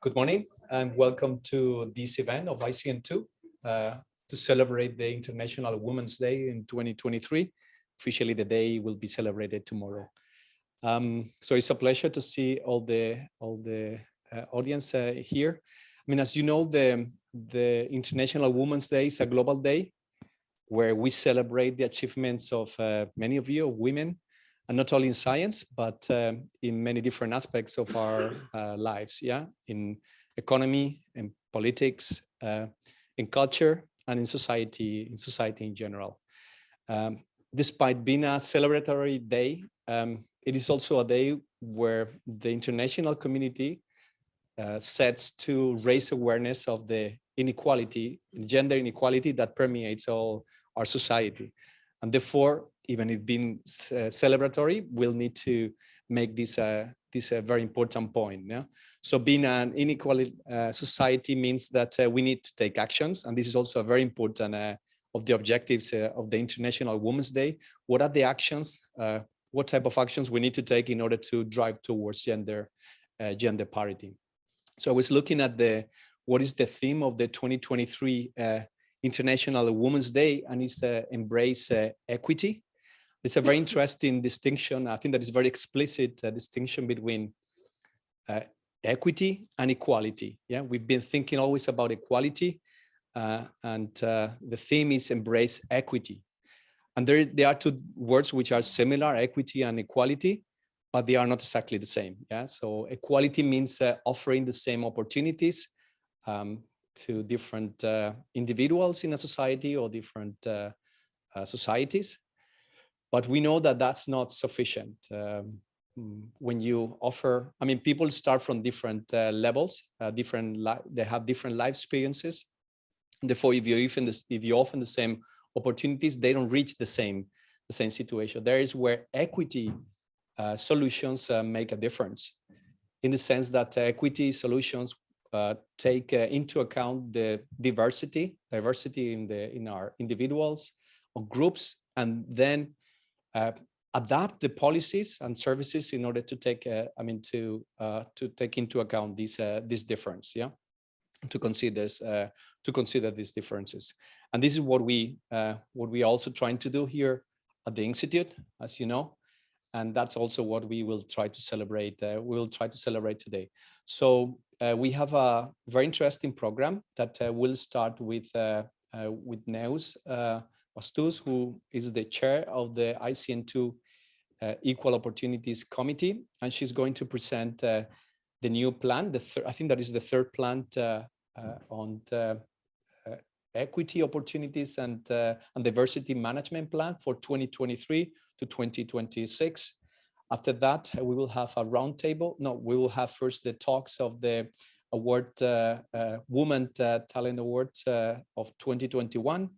Good morning and welcome to this event of ICN2 to celebrate the International Women's Day in 2023. Officially, the day will be celebrated tomorrow. So it's a pleasure to see all the audience here. I mean, as you know, the International Women's Day is a global day where we celebrate the achievements of many of you, women, and not only in science, but in many different aspects of our lives, yeah, in economy, in politics, in culture, and in society in general. Despite being a celebratory day, it is also a day where the international community sets to raise awareness of the inequality, gender inequality that permeates all our society. And therefore, even if being celebratory, we'll need to make this a very important point. Yeah? So being an inequal society means that we need to take actions. And this is also a very important of the objectives of the International Women's Day. What are the actions? What type of actions we need to take in order to drive towards gender parity? So I was looking at what is the theme of the 2023 International Women's Day, and it's embrace equity. It's a very interesting distinction. I think that is very explicit distinction between equity and equality. Yeah, we've been thinking always about equality, and the theme is embrace equity. And there are two words which are similar, equity and equality, but they are not exactly the same. Yeah, so equality means offering the same opportunities to different individuals in a society or different societies. But we know that that's not sufficient. When you offer, I mean, people start from different levels, they have different life experiences. Therefore, if you offer the same opportunities, they don't reach the same situation. There is where equity solutions make a difference, in the sense that equity solutions take into account the diversity in our individuals or groups, and then adapt the policies and services in order to take, to take into account this difference, yeah, to consider these differences. And this is what we are also trying to do here at the Institute, as you know, and that's also what we will try to celebrate. We will try to celebrate today. So we have a very interesting program that will start with Neus Bastús, who is the chair of the ICN2 Equal Opportunities Committee, and she's going to present the new plan. I think that is the third plan on equity, opportunities, and diversity management plan for 2023 to 2026. After that, we will have a roundtable. No, we will have first the talks of the award, Women Talent Awards of 2021.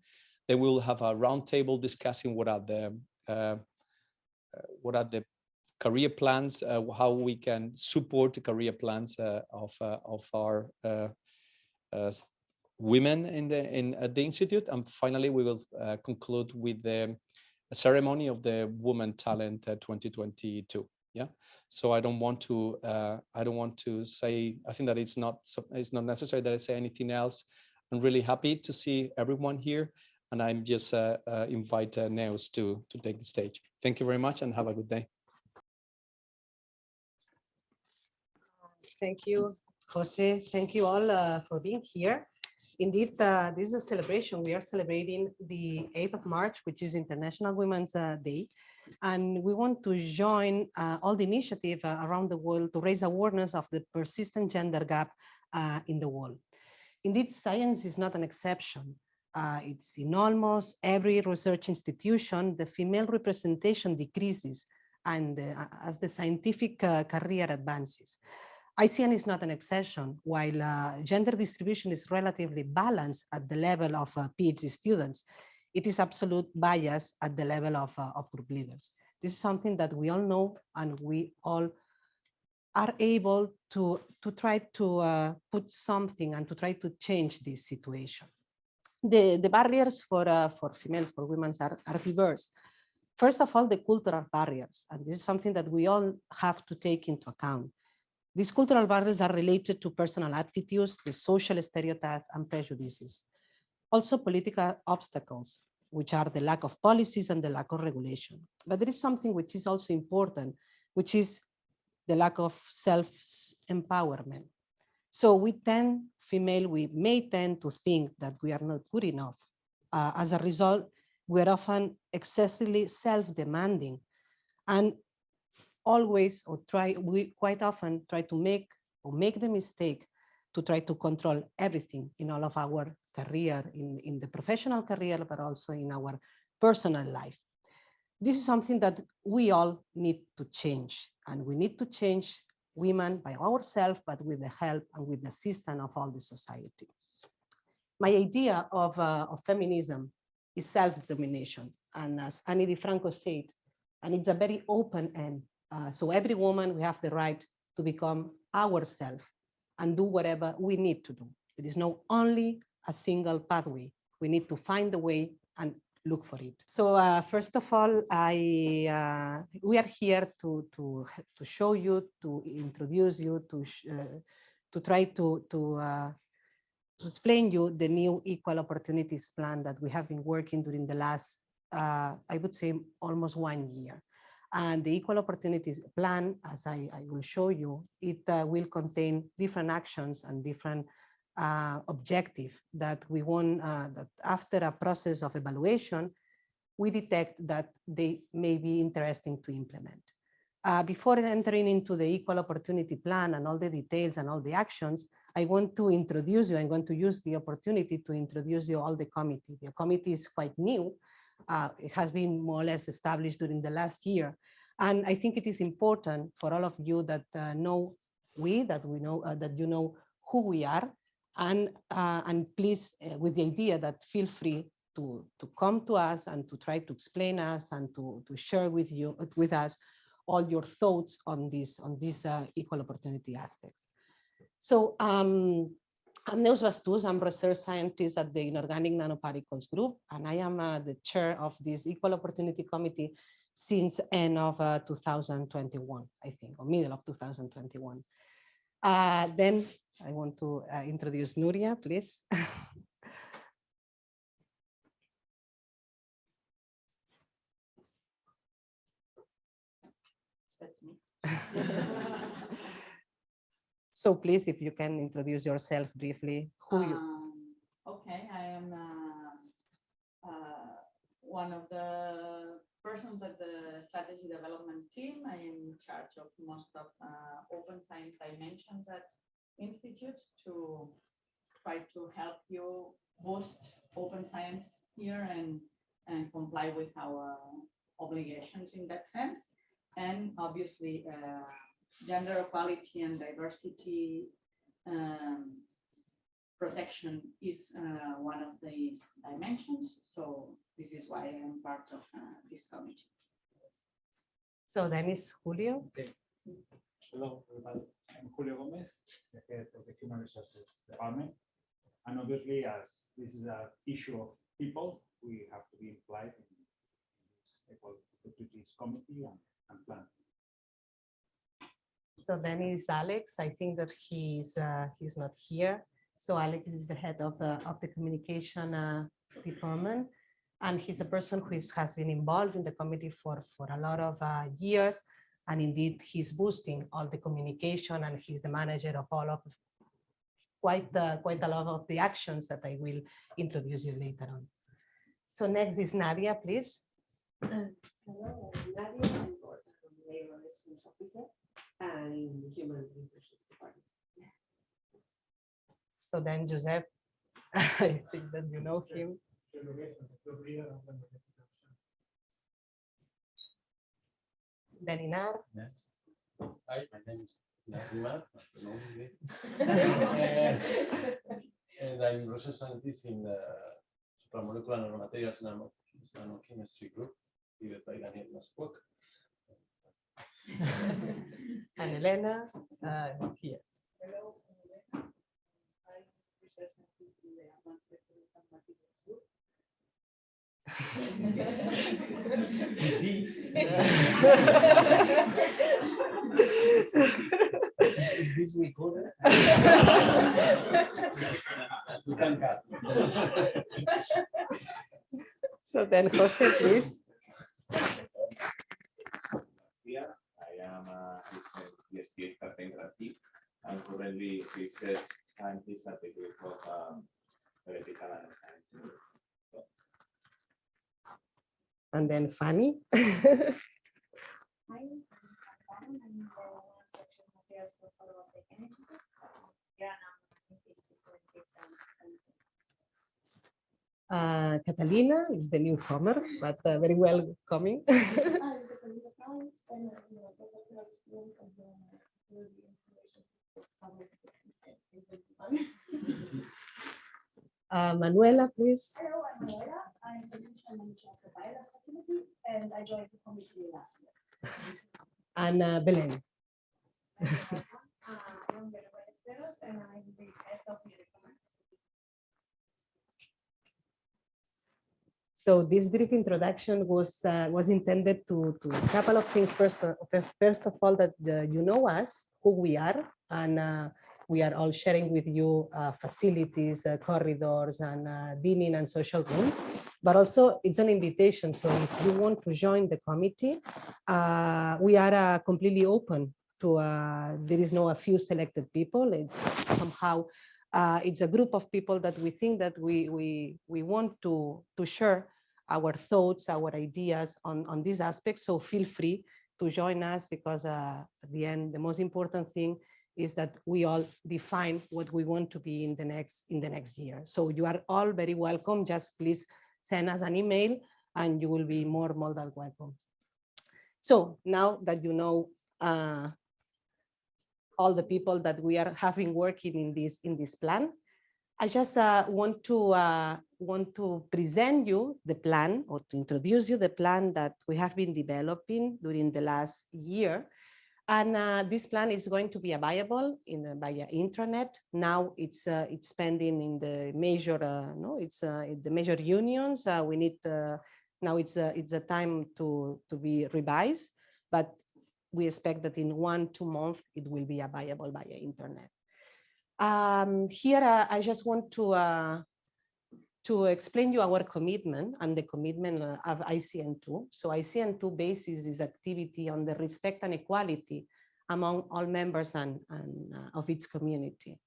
Then we will have a roundtable discussing what are the career plans, how we can support the career plans of our women at the Institute. And finally, we will conclude with the ceremony of the Women Talent 2022. Yeah. So I don't want to say. I think that it's not necessary that I say anything else. I'm really happy to see everyone here, and I'm just invite Neus to take the stage. Thank you very much, and have a good day. Thank you, Jose. Thank you all for being here. Indeed, this is a celebration. We are celebrating the 8th of March, which is International Women's Day. And we want to join all the initiatives around the world to raise awareness of the persistent gender gap in the world. Indeed, science is not an exception. It's in almost every research institution, the female representation decreases and as the scientific career advances. ICN is not an exception. While gender distribution is relatively balanced at the level of PhD students, it is absolute bias at the level of group leaders. This is something that we all know, and we all are able to try to put something and to try to change this situation. The barriers for females, for women are diverse. First of all, the cultural barriers, and this is something that we all have to take into account. These cultural barriers are related to personal attitudes, the social stereotypes and prejudices. Also political obstacles, which are the lack of policies and the lack of regulation. But there is something which is also important, which is the lack of self-empowerment. So we may tend to think that we are not good enough. As a result, we're often excessively self-demanding and always, we quite often try to make the mistake to try to control everything in all of our career, in the professional career, but also in our personal life. This is something that we all need to change, and we need to change women by ourselves, but with the help and with the assistance of all the society. My idea of feminism is self-determination, and as Ani Difranco said, and it's a very open end. So every woman, we have the right to become ourselves and do whatever we need to do. There is no only a single pathway. We need to find the way and look for it. So first of all, we are here to show you, to introduce you, to try to explain you the new Equal Opportunities Plan that we have been working during the last, I would say, almost 1 year. And the Equal Opportunities Plan, as I will show you, it will contain different actions and different objectives that we want, that after a process of evaluation, we detect that they may be interesting to implement. Before entering into the Equal Opportunity Plan and all the details and all the actions, I want to introduce you. I'm going to use the opportunity to introduce you all the committee. The committee is quite new. It has been more or less established during the last year. And I think it is important for all of you that that you know who we are. And please, with the idea that feel free to come to us and to try to explain us and to share with us all your thoughts on these equal opportunity aspects. So I'm Neus Bastús. I'm research scientist at the Inorganic Nanoparticles Group, and I am the chair of this Equal Opportunity Committee since end of 2021, I think, or middle of 2021. Then I want to introduce Nuria, please. That's me. So please, if you can introduce yourself briefly, who you? Okay, I am one of the persons at the strategy development team. I am in charge of most of open science dimensions at Institute to try to help you boost open science here and comply with our obligations in that sense. And obviously, gender equality and diversity protection is one of these dimensions. So this is why I am part of this committee. So then is Julio. Okay. Hello, everybody. I'm Julio Gomez, the head of the Human Resources Department. And obviously, as this is an issue of people, we have to be implied in this Equal Opportunities Committee and plan. So then is Alex. I think that he's not here. So Alex is the head of the communication department, and he's a person who has been involved in the committee for a lot of years, and indeed he's boosting all the communication, and he's the manager of all of quite a lot of the actions that I will introduce you later on. So next is Nadia, please. Hello, I'm Nadia. I'm Labor Relations Officer and in the Human Resources Department. So then José, I think that you know him. Then Inar. Yes. Hi, my name is Inar. And I'm research scientist in the supramolecular nanomaterials nanochemistry group, led by Daniel's work. And Elena, here. Hello, I'm research scientist in the Advanced Materials Group. this we could. We can cut. So then, José, please. Here, I am a PhD interactive. I'm currently research scientist at the group of political and science. And then Fanny. Hi, I'm the research materials for photovoltaic energy. Yeah, now I'm Catalina is the newcomer, but very welcoming. Manuela, please. Hello, I'm Manuela. I'm the division manager of the Pereda facility, and I joined the committee last year. And Belén. I'm Belén Ballesteros, and I'm the head of the recommend. So this brief introduction was intended to a couple of things. First of all, that you know us, who we are, and we are all sharing with you facilities, corridors, and dining and social room. But also, it's an invitation. So if you want to join the committee, we are completely open to. There is no a few selected people. It's somehow. It's a group of people that we think that we want to share our thoughts, our ideas on these aspects. So feel free to join us, because at the end, the most important thing is that we all define what we want to be in the next year. So you are all very welcome. Just please send us an email and you will be more than welcome. So now that you know all the people that we are having working in this plan, I just want to present you the plan, or to introduce you the plan that we have been developing during the last year. And this plan is going to be available via intranet. Now it's pending in the major the major unions. We need now it's a time to be revised, but we expect that in 1-2 months it will be available via internet. Here I just want to explain you our commitment and the commitment of ICN2. So ICN2 bases this activity on the respect and equality among all members and of its community.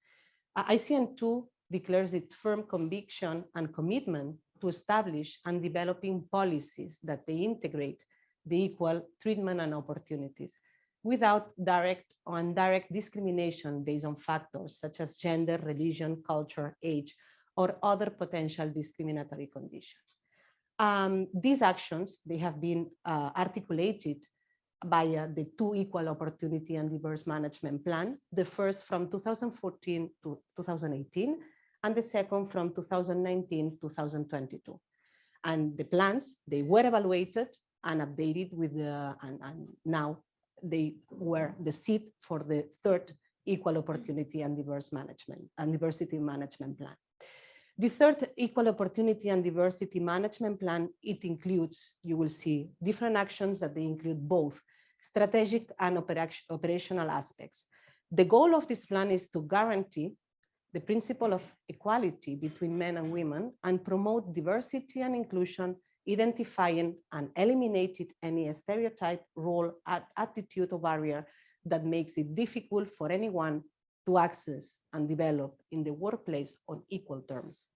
ICN2 declares its firm conviction and commitment to establish and developing policies that they integrate the equal treatment and opportunities without direct or indirect discrimination based on factors such as gender, religion, culture, age, or other potential discriminatory conditions. These actions, they have been articulated by the 2 Equal Opportunity and Diverse Management Plan, the first from 2014 to 2018, and the second from 2019 to 2022. And the plans, they were evaluated and updated with and now they were the seed for the 3rd Equal Opportunity and Diverse Management and Diversity Management Plan. The 3rd Equal Opportunity and Diversity Management Plan, it includes, you will see, different actions that they include both strategic and operational aspects. The goal of this plan is to guarantee the principle of equality between men and women and promote diversity and inclusion, identifying and eliminating any stereotype, role, attitude, or barrier that makes it difficult for anyone to access and develop in the workplace on equal terms.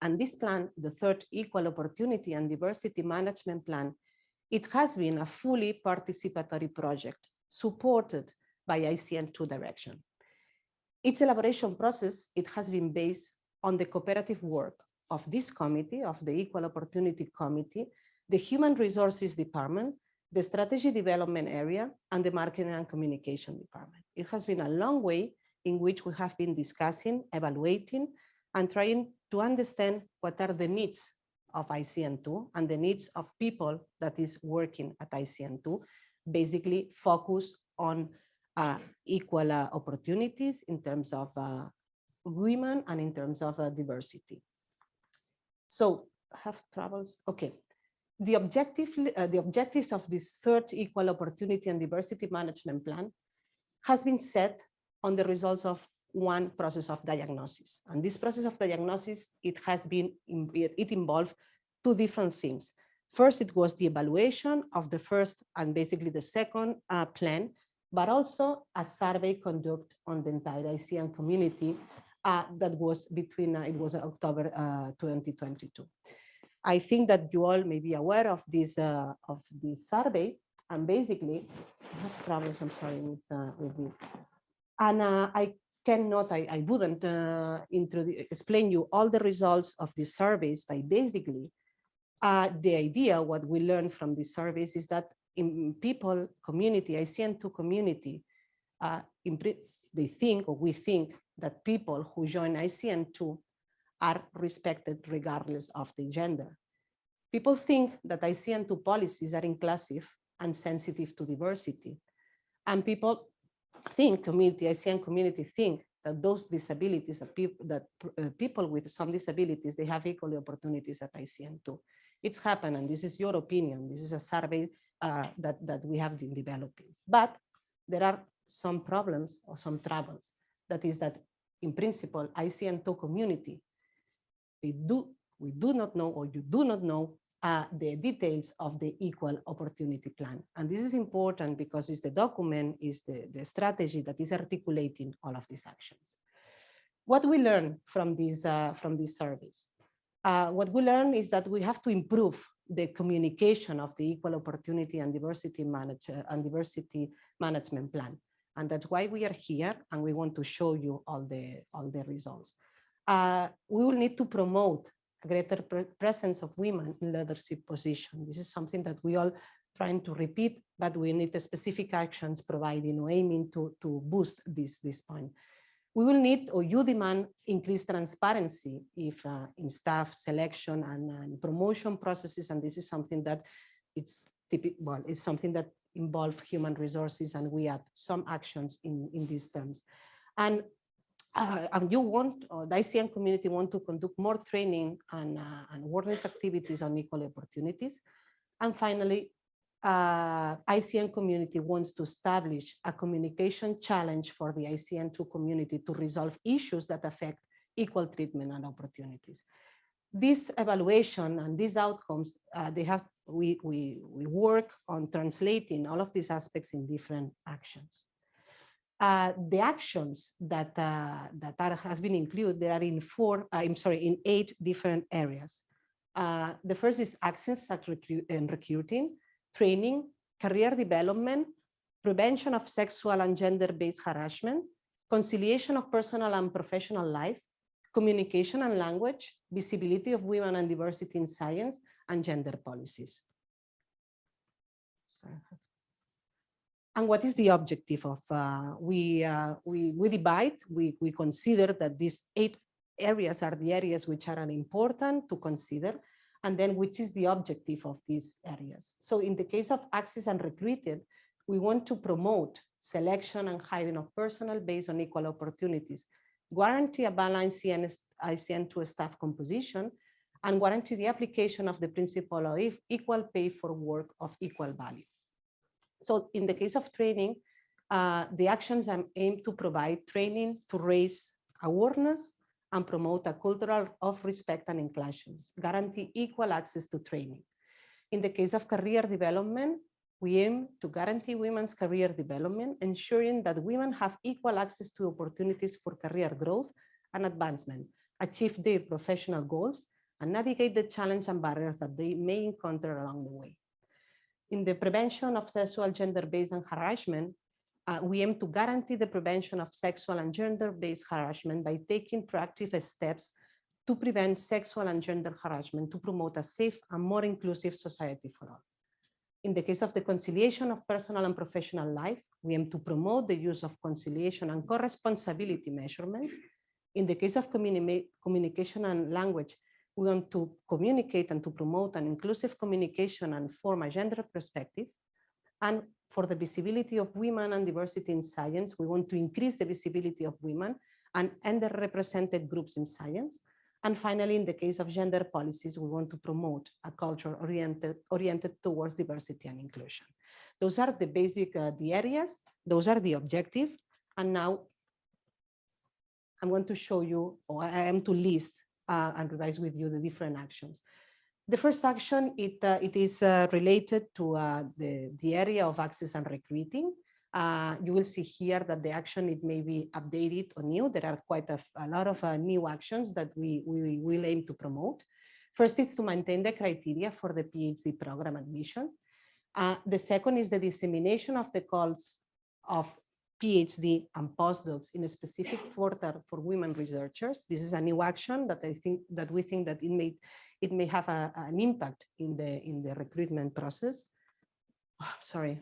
And this plan, the 3rd Equal Opportunity and Diversity Management Plan, it has been a fully participatory project supported by ICN2 direction. Its elaboration process, it has been based on the cooperative work of this committee, of the Equal Opportunity Committee, the Human Resources Department, the Strategy Development Area, and the Marketing and Communication Department. It has been a long way in which we have been discussing, evaluating, and trying to understand what are the needs of ICN2 and the needs of people that is working at ICN2, basically focus on equal opportunities in terms of women and in terms of diversity. So have troubles, okay. The objectives of this 3rd Equal Opportunity and Diversity Management Plan has been set on the results of one process of diagnosis. And this process of diagnosis, it involved two different things. First, it was the evaluation of the first and basically the second plan, but also a survey conducted on the entire ICN community that was between, it was October 2022. I think that you all may be aware of this survey, and basically, I have problems, I'm sorry, with this. And I wouldn't explain you all the results of these surveys, but basically, the idea, what we learned from these surveys is that in people, community, ICN2 community, they think, or we think, that people who join ICN2 are respected regardless of the gender. People think that ICN2 policies are inclusive and sensitive to diversity. And people think, ICN community think that those disabilities, people with some disabilities, they have equal opportunities at ICN2. It's happened, and this is your opinion. This is a survey that we have been developing. But there are some problems or some troubles. That is that, in principle, ICN2 community, we do not know, or you do not know, the details of the Equal Opportunity Plan. And this is important because it's the document, is the strategy that is articulating all of these actions. What we learn from these surveys? What we learn is that we have to improve the communication of the Equal Opportunity and Diversity Management Plan. And that's why we are here, and we want to show you all the results. We will need to promote a greater presence of women in leadership positions. This is something that we all trying to repeat, but we need the specific actions providing or aiming to boost this point. We will need, or you demand, increased transparency if in staff selection and promotion processes, and this is something that it's something that involves human resources, and we have some actions in these terms. And you want, or the ICN community want to conduct more training and awareness activities on equal opportunities. And finally, ICN community wants to establish a communication challenge for the ICN2 community to resolve issues that affect equal treatment and opportunities. This evaluation and these outcomes, we work on translating all of these aspects in different actions. The actions that has been included, there are in 8 different areas. The first is access and recruiting, training, career development, prevention of sexual and gender-based harassment, conciliation of personal and professional life, communication and language, visibility of women and diversity in science, and gender policies. Sorry. And what is the objective of, we consider that these 8 areas are the areas which are important to consider, and then which is the objective of these areas. So in the case of access and recruited, we want to promote selection and hiring of personnel based on equal opportunities, guarantee a balanced ICN2 staff composition, and guarantee the application of the principle of equal pay for work of equal value. So in the case of training, the actions aim to provide training to raise awareness and promote a culture of respect and inclusions, guarantee equal access to training. In the case of career development, we aim to guarantee women's career development, ensuring that women have equal access to opportunities for career growth and advancement, achieve their professional goals, and navigate the challenges and barriers that they may encounter along the way. In the prevention of sexual, gender-based and harassment, we aim to guarantee the prevention of sexual and gender-based harassment by taking proactive steps to prevent sexual and gender harassment, to promote a safe and more inclusive society for all. In the case of the conciliation of personal and professional life, we aim to promote the use of conciliation and co-responsibility measurements. In the case of communication and language, we want to communicate and to promote an inclusive communication and form a gender perspective. And for the visibility of women and diversity in science, we want to increase the visibility of women and underrepresented groups in science. And finally, in the case of gender policies, we want to promote a culture oriented towards diversity and inclusion. Those are the basic, the areas, those are the objectives. And now I'm going to show you, or I am to list and revise with you the different actions. The first action, it is related to the area of access and recruiting. You will see here that the action, it may be updated or new. There are quite a lot of new actions that we will aim to promote. First, it's to maintain the criteria for the PhD program admission. The second is the dissemination of the calls of PhD and postdocs in a specific portal for women researchers. This is a new action that we think that it may have an impact in the recruitment process. Oh, sorry.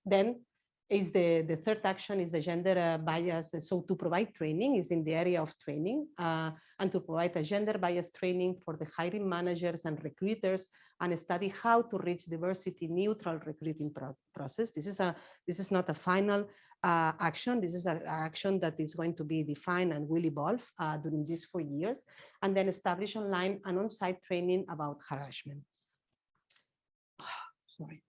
Then is the third action is the gender bias. So to provide training is in the area of training and to provide a gender bias training for the hiring managers and recruiters and study how to reach diversity neutral recruiting process. This is not a final action. This is an action that is going to be defined and will evolve during these 4 years, and then establish online and on-site training about harassment. Sorry.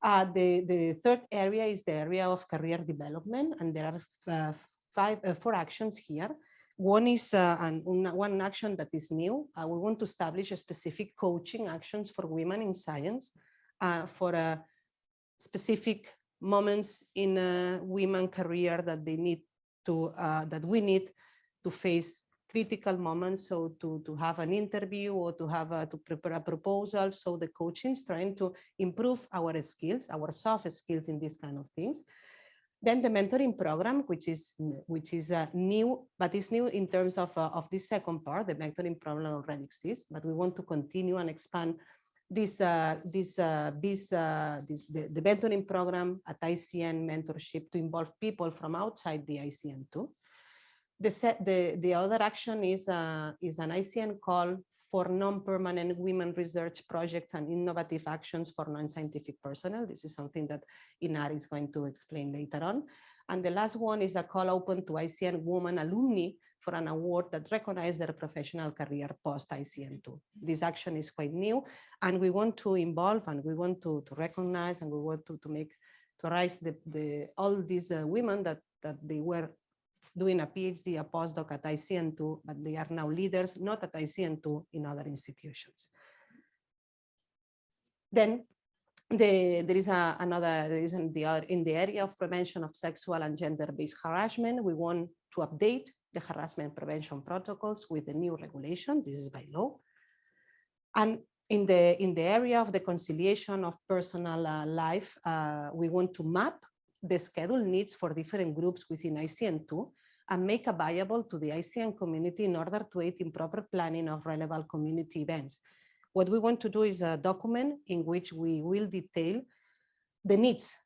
The third area is the area of career development, and there are 4 actions here. One is one action that is new. We want to establish a specific coaching actions for women in science for specific moments in a women career that they need to that we need to face critical moments. So to have an interview or to have to prepare a proposal. So the coaching is trying to improve our skills, our soft skills in these kind of things. Then the mentoring program, which is new, but it's new in terms of this second part. The mentoring program already exists, but we want to continue and expand the mentoring program at ICN mentorship to involve people from outside the ICN2. The other action is an ICN call for non-permanent women research projects and innovative actions for non-scientific personnel. This is something that Inari is going to explain later on. And the last one is a call open to ICN women alumni for an award that recognizes their professional career post ICN2. This action is quite new, and we want to involve and we want to recognize and we want to raise all these women that they were doing a PhD, a postdoc at ICN2, but they are now leaders, not at ICN2, in other institutions. Then there is in the area of prevention of sexual and gender-based harassment. We want to update the harassment prevention protocols with the new regulation. This is by law. And in the area of the conciliation of personal life, we want to map the schedule needs for different groups within ICN2 and make available to the ICN community in order to aid in proper planning of relevant community events. What we want to do is a document in which we will detail the needs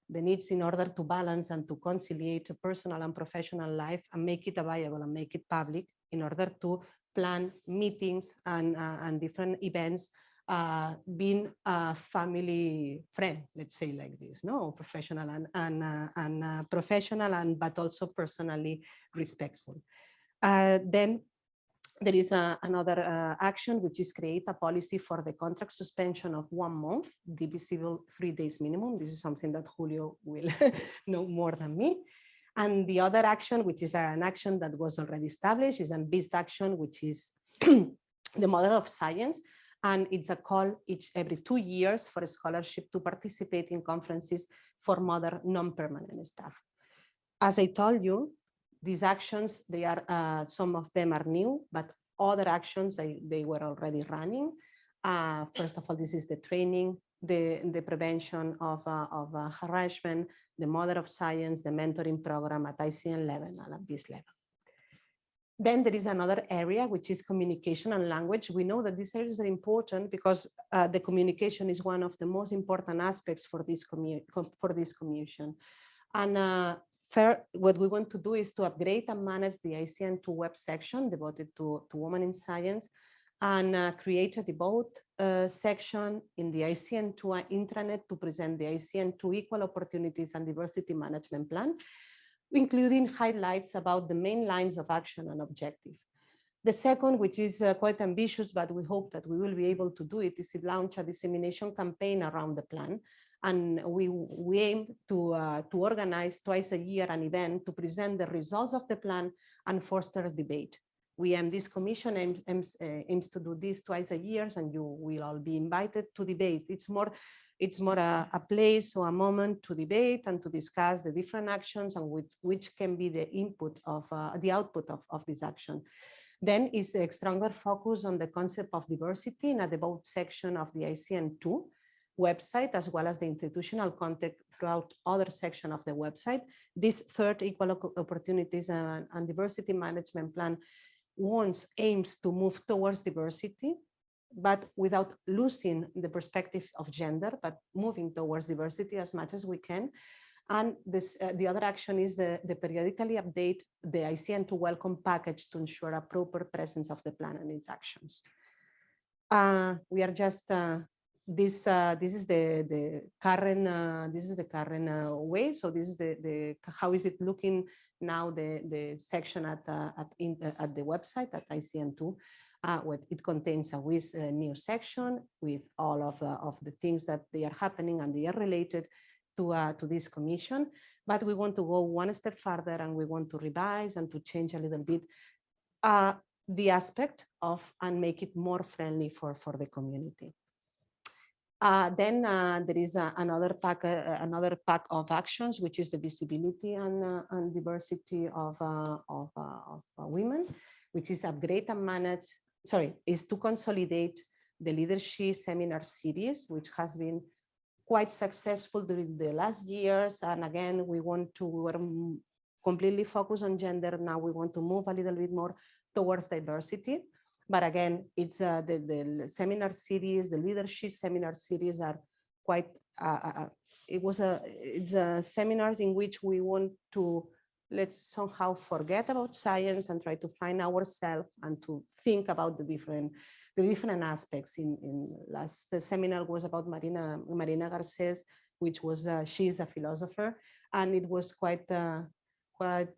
in order to balance and to conciliate personal and professional life and make it available and make it public in order to plan meetings and different events being a family friend, let's say like this, no, professional and professional but also personally respectful. Then there is another action, which is create a policy for the contract suspension of 1 month, divisible 3 days minimum. This is something that Julio will know more than me. And the other action, which is an action that was already established, is a BIST action, which is the model of science. And it's a call every 2 years for a scholarship to participate in conferences for modern non-permanent staff. As I told you, these actions, they are some of them are new, but other actions they were already running. First of all, this is the training, the prevention of harassment, the model of science, the mentoring program at ICN level and at this level. Then there is another area, which is communication and language. We know that this area is very important because the communication is one of the most important aspects for this commission. And what we want to do is to upgrade and manage the ICN2 web section devoted to women in science and create a devoted section in the ICN2 intranet to present the ICN2 Equal Opportunities and Diversity Management Plan, including highlights about the main lines of action and objective. The second, which is quite ambitious, but we hope that we will be able to do it, is to launch a dissemination campaign around the plan And we aim to organize twice a year an event to present the results of the plan and foster debate. This commission aims to do this twice a year, and you will all be invited to debate. It's more a place or a moment to debate and to discuss the different actions and which can be the input of the output of this action. Then is a stronger focus on the concept of diversity in a debate section of the ICN2 website, as well as the institutional context throughout other section of the website. This third Equal Opportunities and Diversity Management Plan aims to move towards diversity, but without losing the perspective of gender, but moving towards diversity as much as we can. And the other action is the periodically update the ICN2 welcome package to ensure a proper presence of the plan and its actions. We are just this is the current way. So this is the how is it looking now, the section at the website at ICN2. What it contains a new section with all of the things that they are happening and they are related to this commission, but we want to go one step further and we want to revise and to change a little bit the aspect of and make it more friendly for the community. Then there is another pack of actions, which is the visibility and diversity of women, which is upgrade and manage. Is to consolidate the leadership seminar series, which has been quite successful during the last years. And again, we were completely focused on gender. Now we want to move a little bit more towards diversity. But again, it's the seminar series, the leadership seminar series are quite, it's seminars in which we want to, let's somehow forget about science and try to find ourselves and to think about the different aspects. The seminar was about Marina Garcés, which was, she's a philosopher, and it was quite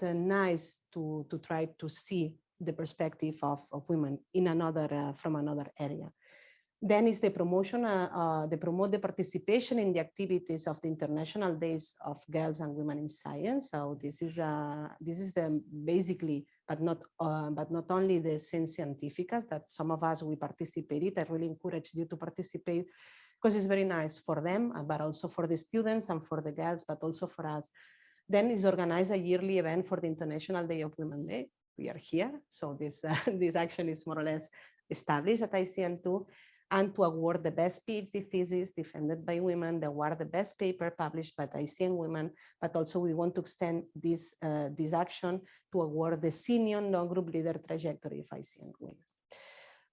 nice to try to see the perspective of women in from another area. Then is the promotion, they promote the participation in the activities of the International Days of Girls and Women in Science. So this is the basically, but not only the Science Scientificas that some of us we participated. I really encourage you to participate because it's very nice for them, but also for the students and for the girls, but also for us. Then is organize a yearly event for the International Day of Women Day. We are here, so this action is more or less established at ICN2. And to award the best PhD thesis defended by women, the best paper published by ICN Women, but also we want to extend this action to award the senior non-group leader trajectory of ICN Women,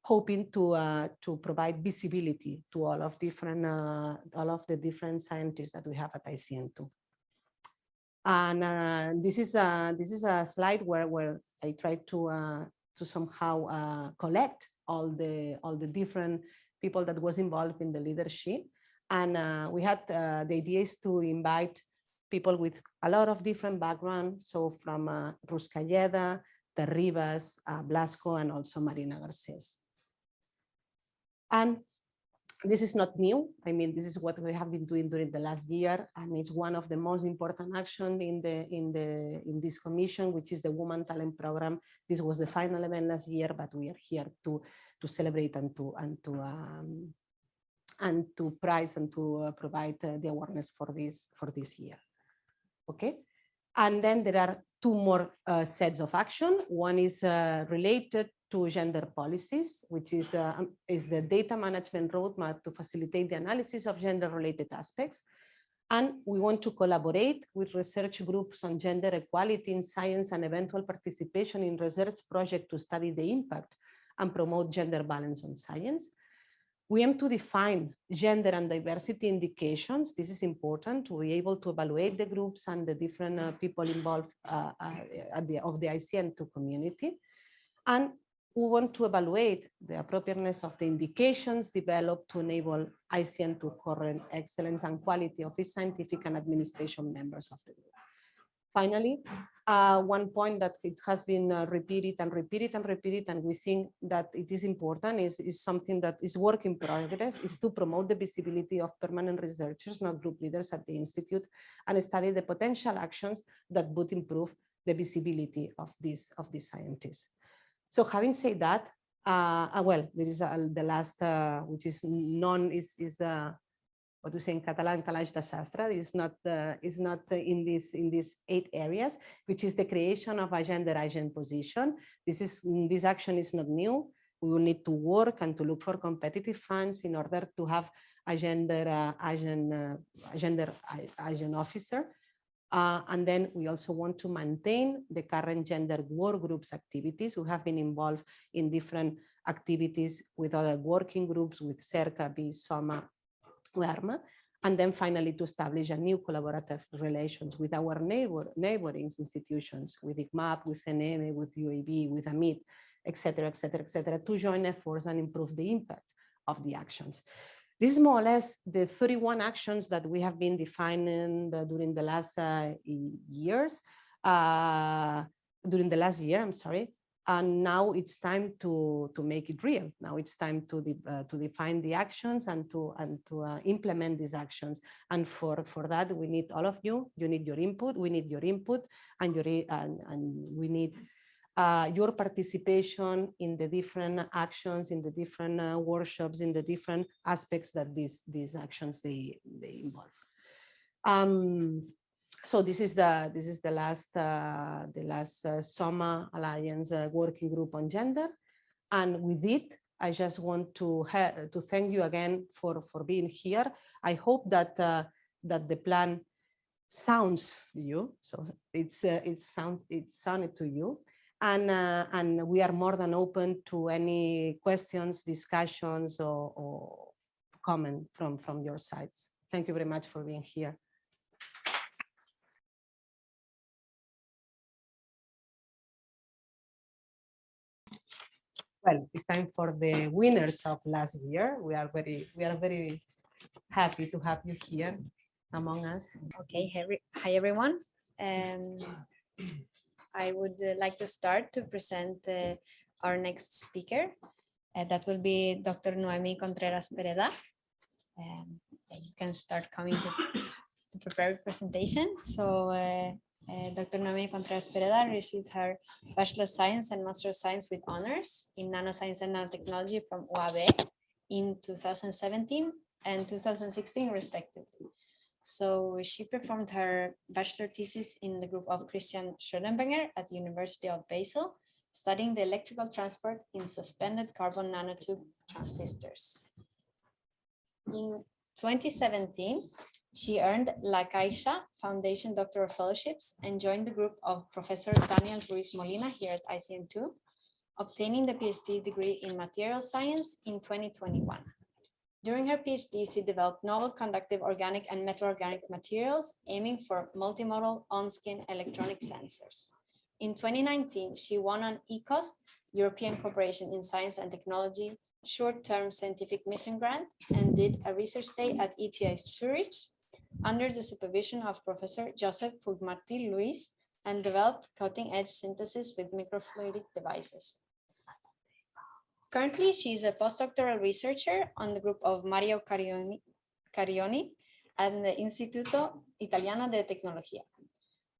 hoping to provide visibility to all of the different scientists that we have at ICN2. And this is a slide where I try to somehow collect all the different people that was involved in the leadership. And we had the idea is to invite people with a lot of different backgrounds. So from Ruscalleda, Terribas, Blasco, and also Marina Garcés. And this is not new. I mean, this is what we have been doing during the last year. And it's one of the most important actions in this commission, which is the Woman Talent Program. This was the final event last year, but we are here to celebrate and to prize and to provide the awareness for this year. Okay, and then there are two more sets of action. One is related to gender policies, which is the data management roadmap to facilitate the analysis of gender-related aspects. And we want to collaborate with research groups on gender equality in science and eventual participation in research projects to study the impact and promote gender balance on science. We aim to define gender and diversity indications. This is important to be able to evaluate the groups and the different people involved of the ICN2 community. And we want to evaluate the appropriateness of the indications developed to enable ICN2 current excellence and quality of its scientific and administration members of the group. Finally, One point that it has been repeated and repeated and repeated, and we think that it is important, is something that is work in progress, is to promote the visibility of permanent researchers, not group leaders at the Institute, and study the potential actions that would improve the visibility of these scientists. So having said that, well, there is the last, which is known, is what we say in Catalan, calaix de sastre, is not in these 8 areas, which is the creation of a gender agent position. This action is not new. We will need to work and to look for competitive funds in order to have a gender agent officer. And then we also want to maintain the current gender work groups activities. We have been involved in different activities with other working groups, with CERCA, B, SOMA, WERMA, and then finally to establish a new collaborative relations with our neighboring institutions, with ICMAP, with CNM, with UAB, with AMIT, etc., to join efforts and improve the impact of the actions. This is more or less the 31 actions that we have been defining during the last year, I'm sorry. And now it's time to make it real. Now it's time to define the actions and to implement these actions. And for that, we need all of you. You need your input. We need your input, and we need your participation in the different actions, in the different workshops, in the different aspects that these actions they involve. So this is the last SOMA Alliance working group on gender, and with it, I just want to thank you again for being here. I hope that the plan sounds you, so it sounded to you, and we are more than open to any questions, discussions, or comment from your sides. Thank you very much for being here. Well, it's time for the winners of last year. We are very happy to have you here among us. Okay, hi everyone. I would like to start to present our next speaker. That will be Dr. Noemí Contreras Pereda. You can start coming to prepare a presentation. So Dr. Noemí Contreras Pereda received her Bachelor of Science and Master of Science with honors in Nanoscience and Nanotechnology from UAB in 2017 and 2016 respectively. So she performed her bachelor thesis in the group of Christian Schrödenberger at the University of Basel, studying the electrical transport in suspended carbon nanotube transistors. In 2017, she earned La Caixa Foundation Doctoral Fellowships and joined the group of Professor Daniel Ruiz Molina here at ICN2, obtaining the PhD degree in material science in 2021. During her PhD, she developed novel conductive organic and metal-organic materials, aiming for multimodal on-skin electronic sensors. In 2019, she won an ECOST, European Cooperation in Science and Technology, short-term scientific mission grant, and did a research stay at ETH Zurich under the supervision of Professor José Puigmartí Luis, and developed cutting-edge synthesis with microfluidic devices. Currently, she is a postdoctoral researcher on the group of Mario Carioni at the Istituto Italiano de Tecnología.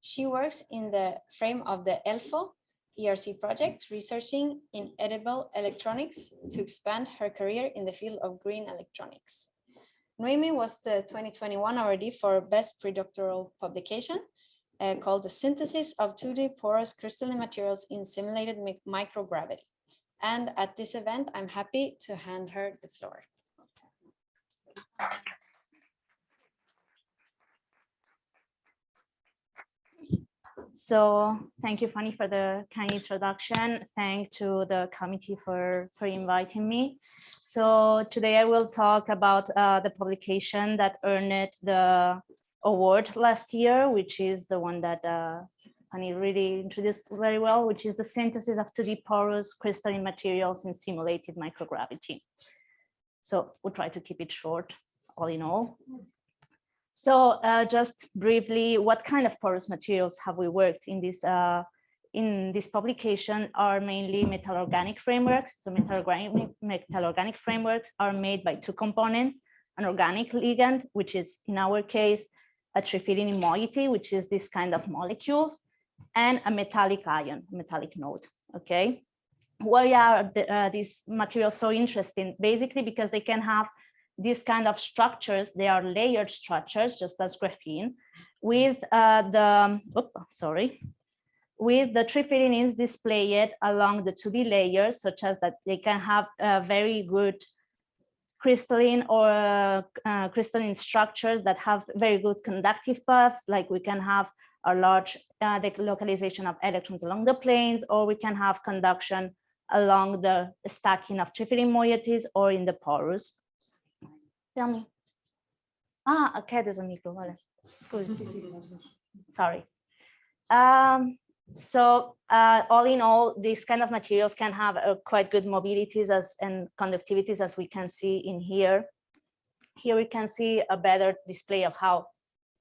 She works in the frame of the ELFO ERC project, researching in edible electronics to expand her career in the field of green electronics. Noemí was the 2021 awardee for Best Predoctoral Publication, called The Synthesis of 2D Porous Crystalline Materials in Simulated Microgravity. And at this event, I'm happy to hand her the floor. So thank you, Fanny, for the kind introduction. Thank to the committee for inviting me. So today I will talk about the publication that earned the award last year, which is the one that Fanny really introduced very well, which is the synthesis of 2D porous crystalline materials in simulated microgravity. So we'll try to keep it short, all in all. So just briefly, what kind of porous materials have we worked in this publication are mainly metal-organic frameworks. So metal-organic frameworks are made by two components, an organic ligand, which is in our case, a trifidin moiety, which is this kind of molecules, and a metallic ion, metallic node, okay? Why are these materials so interesting? Basically because they can have these kind of structures, they are layered structures, just as graphene, with with the trifidinins displayed along the 2D layers, such as that they can have very good crystalline or crystalline structures that have very good conductive paths, like we can have a large localization of electrons along the planes, or we can have conduction along the stacking of trifidin moieties or in the porous. Tell me. Ah, okay, there's a micro. Vale. Sorry. So all in all, these kind of materials can have quite good mobilities and conductivities, as we can see in here. Here we can see a better display of how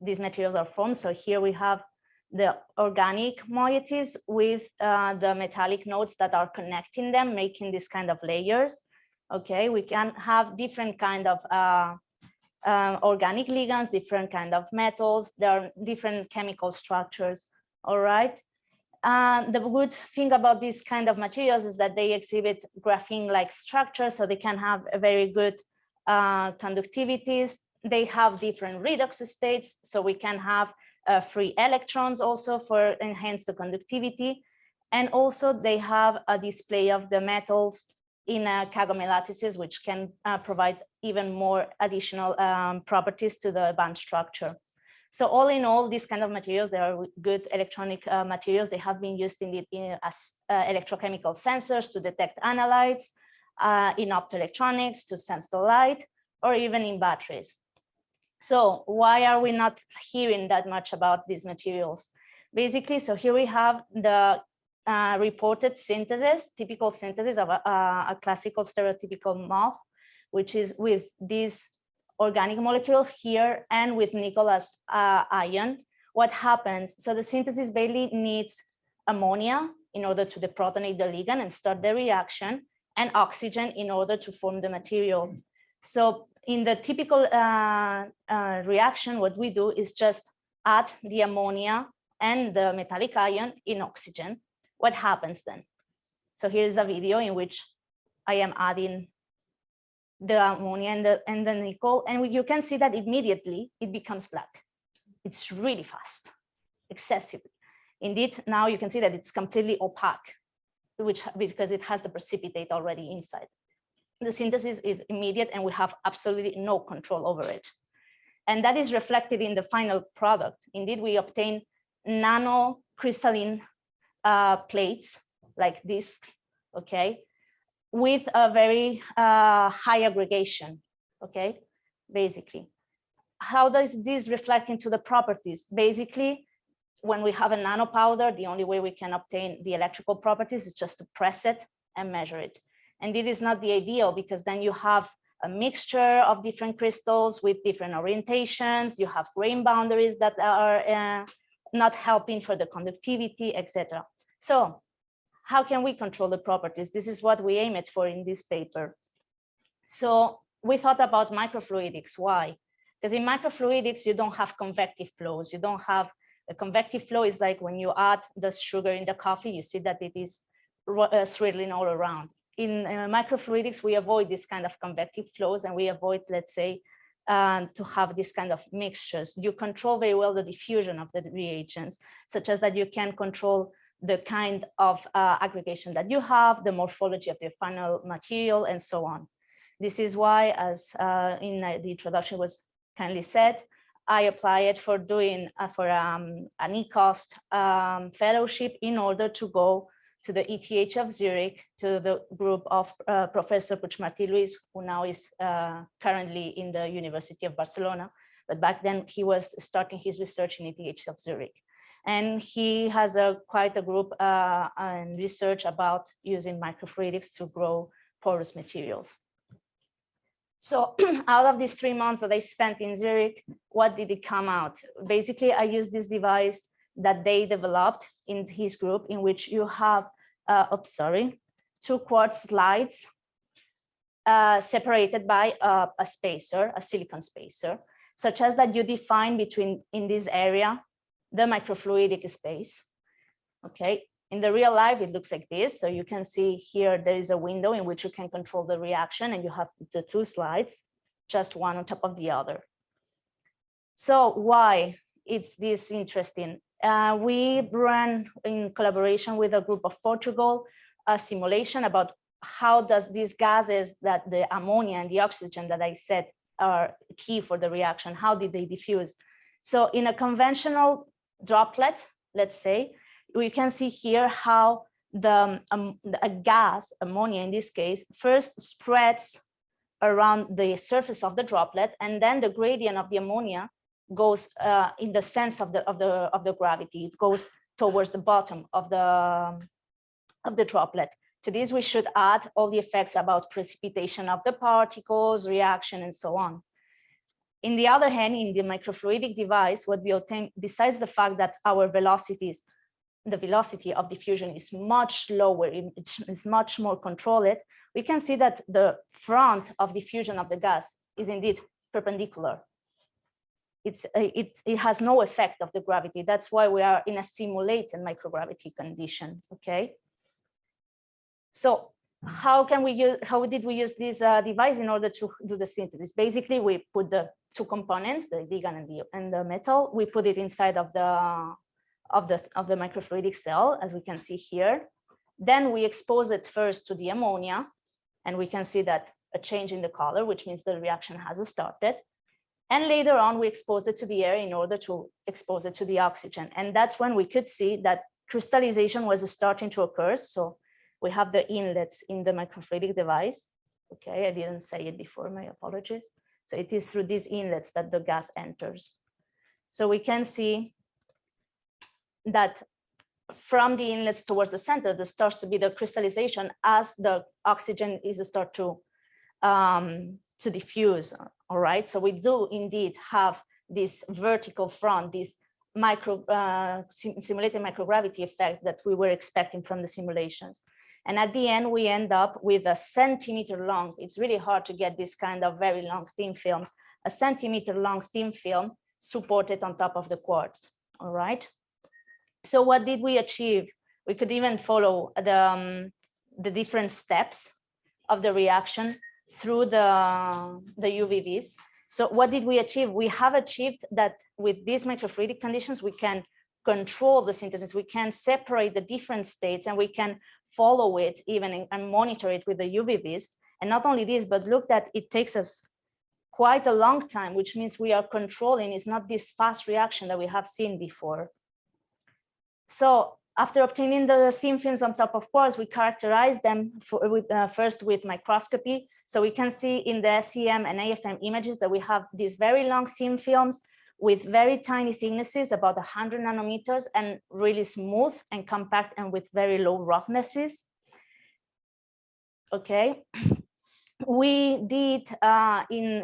these materials are formed. So here we have the organic moieties with the metallic nodes that are connecting them, making this kind of layers. Okay, we can have different kind of organic ligands, different kind of metals. There are different chemical structures. All right. The good thing about these kind of materials is that they exhibit graphene-like structures, so they can have a very good conductivities. They have different redox states, so we can have free electrons also for enhance the conductivity. And also they have a display of the metals in Kagome lattices, which can provide even more additional properties to the band structure. So all in all, these kind of materials, they are good electronic materials. They have been used as electrochemical sensors to detect analytes, in optoelectronics to sense the light, or even in batteries. So why are we not hearing that much about these materials? Basically, so here we have the reported synthesis, typical synthesis of a classical stereotypical moth, which is with this organic molecule here and with nickel as ion. What happens? So the synthesis basically needs ammonia in order to deprotonate the ligand and start the reaction, and oxygen in order to form the material. So in the typical reaction, what we do is just add the ammonia and the metallic ion in oxygen. What happens then? So here's a video in which I am adding the ammonia and the nickel, and you can see that immediately it becomes black. It's really fast, excessively. Indeed, now you can see that it's completely opaque, because it has the precipitate already inside. The synthesis is immediate and we have absolutely no control over it. And that is reflected in the final product. Indeed, we obtain nano crystalline plates like discs, okay, with a very high aggregation, okay, basically. How does this reflect into the properties? Basically, when we have a nano powder, the only way we can obtain the electrical properties is just to press it and measure it. And it is not the ideal, because then you have a mixture of different crystals with different orientations. You have grain boundaries that are not helping for the conductivity, etc. So how can we control the properties? This is what we aim at for in this paper. So we thought about microfluidics. Why? Because in microfluidics, you don't have convective flows. You don't have a convective flow. Is like when you add the sugar in the coffee, you see that it is swirling all around. In microfluidics, we avoid this kind of convective flows, and we avoid, let's say, to have this kind of mixtures. You control very well the diffusion of the reagents, such as that you can control the kind of aggregation that you have, the morphology of the final material, and so on. This is why, as in the introduction was kindly said, I applied for doing an e-cost fellowship in order to go to the ETH of Zurich, to the group of Professor Puigmartí Luis, who now is currently in the University of Barcelona. But back then he was starting his research in ETH of Zurich. And he has quite a group and research about using microfluidics to grow porous materials. So out of these 3 months that I spent in Zurich, what did it come out? Basically, I used this device that they developed in his group, in which you have, 2 quartz slides separated by a spacer, a silicon spacer, such as that you define between, in this area, the microfluidic space. Okay, in the real life, it looks like this. So you can see here, there is a window in which you can control the reaction, and you have the 2 slides, just one on top of the other. So why it's this interesting? We ran in collaboration with a group of Portugal, a simulation about how does these gases, that the ammonia and the oxygen that I said are key for the reaction, how did they diffuse? So in a conventional droplet, let's say, we can see here how a gas, ammonia in this case, first spreads around the surface of the droplet, and then the gradient of the ammonia goes in the sense of the gravity. It goes towards the bottom of the droplet. To this, we should add all the effects about precipitation of the particles, reaction, and so on. In the other hand, in the microfluidic device, what we obtain, besides the fact that our velocities, the velocity of diffusion is much lower, it's much more controlled, we can see that the front of diffusion of the gas is indeed perpendicular. It has no effect of the gravity. That's why we are in a simulated microgravity condition, okay? So how did we use this device in order to do the synthesis? Basically, we put the 2 components, the ligand and the metal, we put it inside of the microfluidic cell, as we can see here. Then we expose it first to the ammonia, and we can see that a change in the color, which means the reaction has started. And later on, we exposed it to the air in order to expose it to the oxygen. And that's when we could see that crystallization was starting to occur. So we have the inlets in the microfluidic device. Okay, I didn't say it before, my apologies. So it is through these inlets that the gas enters. So we can see that from the inlets towards the center, there starts to be the crystallization as the oxygen is start to diffuse. All right, so we do indeed have this vertical front, this simulated microgravity effect that we were expecting from the simulations. And at the end, we end up with a centimeter long. It's really hard to get this kind of very long thin films, a centimeter long thin film supported on top of the quartz. All right. So what did we achieve? We could even follow the different steps of the reaction through the UVVs. So what did we achieve? We have achieved that with these microfluidic conditions, we can control the synthesis, we can separate the different states, and we can follow it even and monitor it with the UVVs. And not only this, but look that it takes us quite a long time, which means we are controlling, it's not this fast reaction that we have seen before. So after obtaining the thin films on top of quartz, we characterize them first with microscopy. So we can see in the SEM and AFM images that we have these very long thin films with very tiny thicknesses, about 100 nanometers, and really smooth and compact and with very low roughnesses. Okay. We did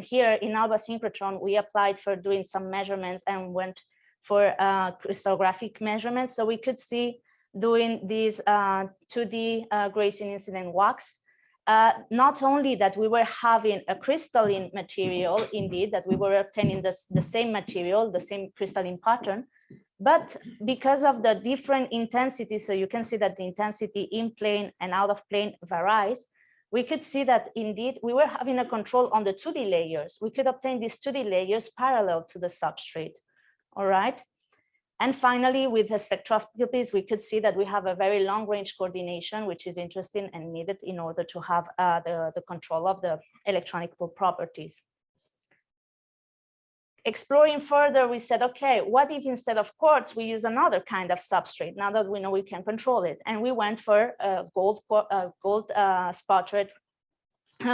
here in Alba synchrotron, we applied for doing some measurements and went for crystallographic measurements. So we could see doing these 2D grazing incident wax, not only that we were having a crystalline material, indeed, that we were obtaining the same material, the same crystalline pattern, but because of the different intensity, so you can see that the intensity in plane and out of plane varies, we could see that indeed we were having a control on the 2D layers. We could obtain these 2D layers parallel to the substrate. All right. And finally, with the spectroscopies, we could see that we have a very long range coordination, which is interesting and needed in order to have the control of the electronic properties. Exploring further, we said, okay, what if instead of quartz, we use another kind of substrate now that we know we can control it? And we went for a gold spotted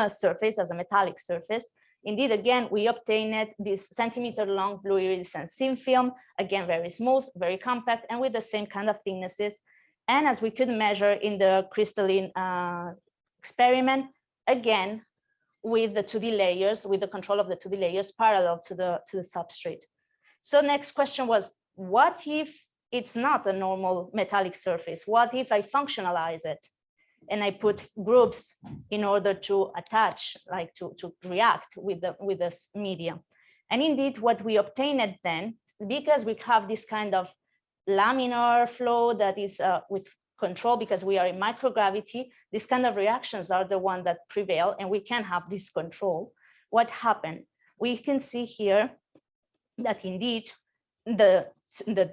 surface as a metallic surface. Indeed, again, we obtained this centimeter-long blue iridescent thin film, again, very smooth, very compact, and with the same kind of thicknesses. And as we could measure in the crystalline experiment, again, with the 2D layers, with the control of the 2D layers parallel to the substrate. So next question was, what if it's not a normal metallic surface? What if I functionalize it and I put groups in order to attach, like to react with this medium? And indeed, what we obtained then, because we have this kind of laminar flow that is with control, because we are in microgravity, these kind of reactions are the one that prevail, and we can have this control. What happened? We can see here that indeed the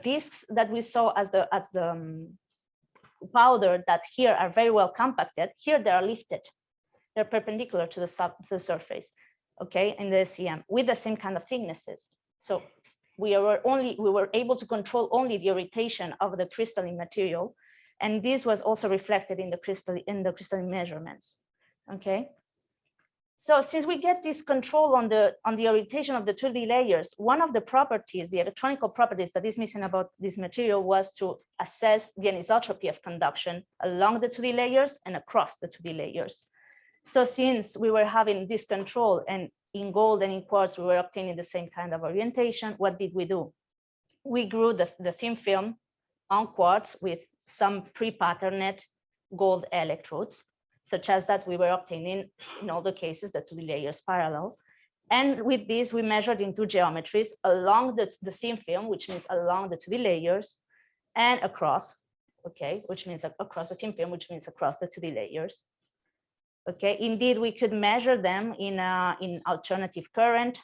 discs that we saw as the powder that here are very well compacted, here they are lifted. They're perpendicular to the surface, okay, in the SEM with the same kind of thicknesses. So we were able to control only the orientation of the crystalline material, and this was also reflected in the crystalline measurements. Okay. So since we get this control on the orientation of the 2D layers, one of the properties, the electronic properties that is missing about this material was to assess the anisotropy of conduction along the 2D layers and across the 2D layers. So since we were having this control, and in gold and in quartz, we were obtaining the same kind of orientation, what did we do? We grew the thin film on quartz with some pre-patterned gold electrodes, such as that we were obtaining in all the cases the 2D layers parallel. And with this, we measured in two geometries along the thin film, which means along the 2D layers, and across, okay, which means across the thin film, which means across the 2D layers. Okay, indeed, we could measure them in alternative current,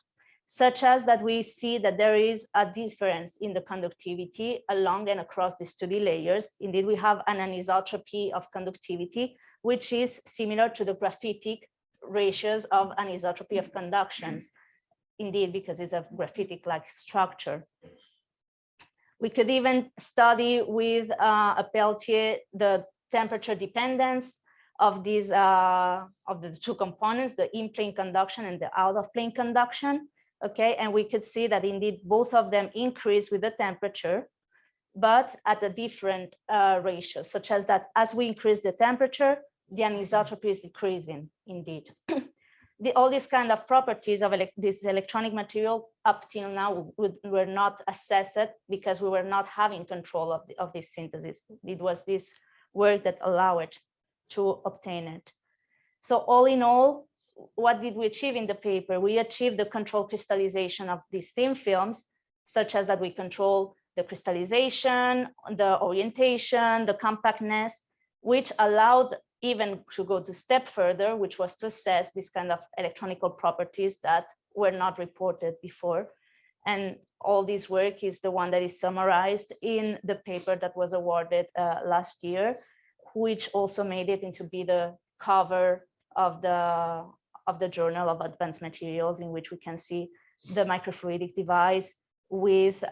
such as that we see that there is a difference in the conductivity along and across these 2D layers. Indeed, we have an anisotropy of conductivity, which is similar to the graphitic ratios of anisotropy of conductions. Indeed, because it's a graphitic-like structure. We could even study with a Peltier the temperature dependence of these of the two components, the in-plane conduction and the out-of-plane conduction. Okay, and we could see that indeed both of them increase with the temperature, but at a different ratio, such as that as we increase the temperature, the anisotropy is decreasing. Indeed, all these kind of properties of this electronic material up till now were not assessed because we were not having control of this synthesis. It was this work that allowed it to obtain it. So all in all, what did we achieve in the paper? We achieved the controlled crystallization of these thin films, such as that we control the crystallization, the orientation, the compactness, which allowed even to go to step further, which was to assess this kind of electronical properties that were not reported before. And all this work is the one that is summarized in the paper that was awarded last year, which also made it into be the cover of the Journal of Advanced Materials, in which we can see the microfluidic device with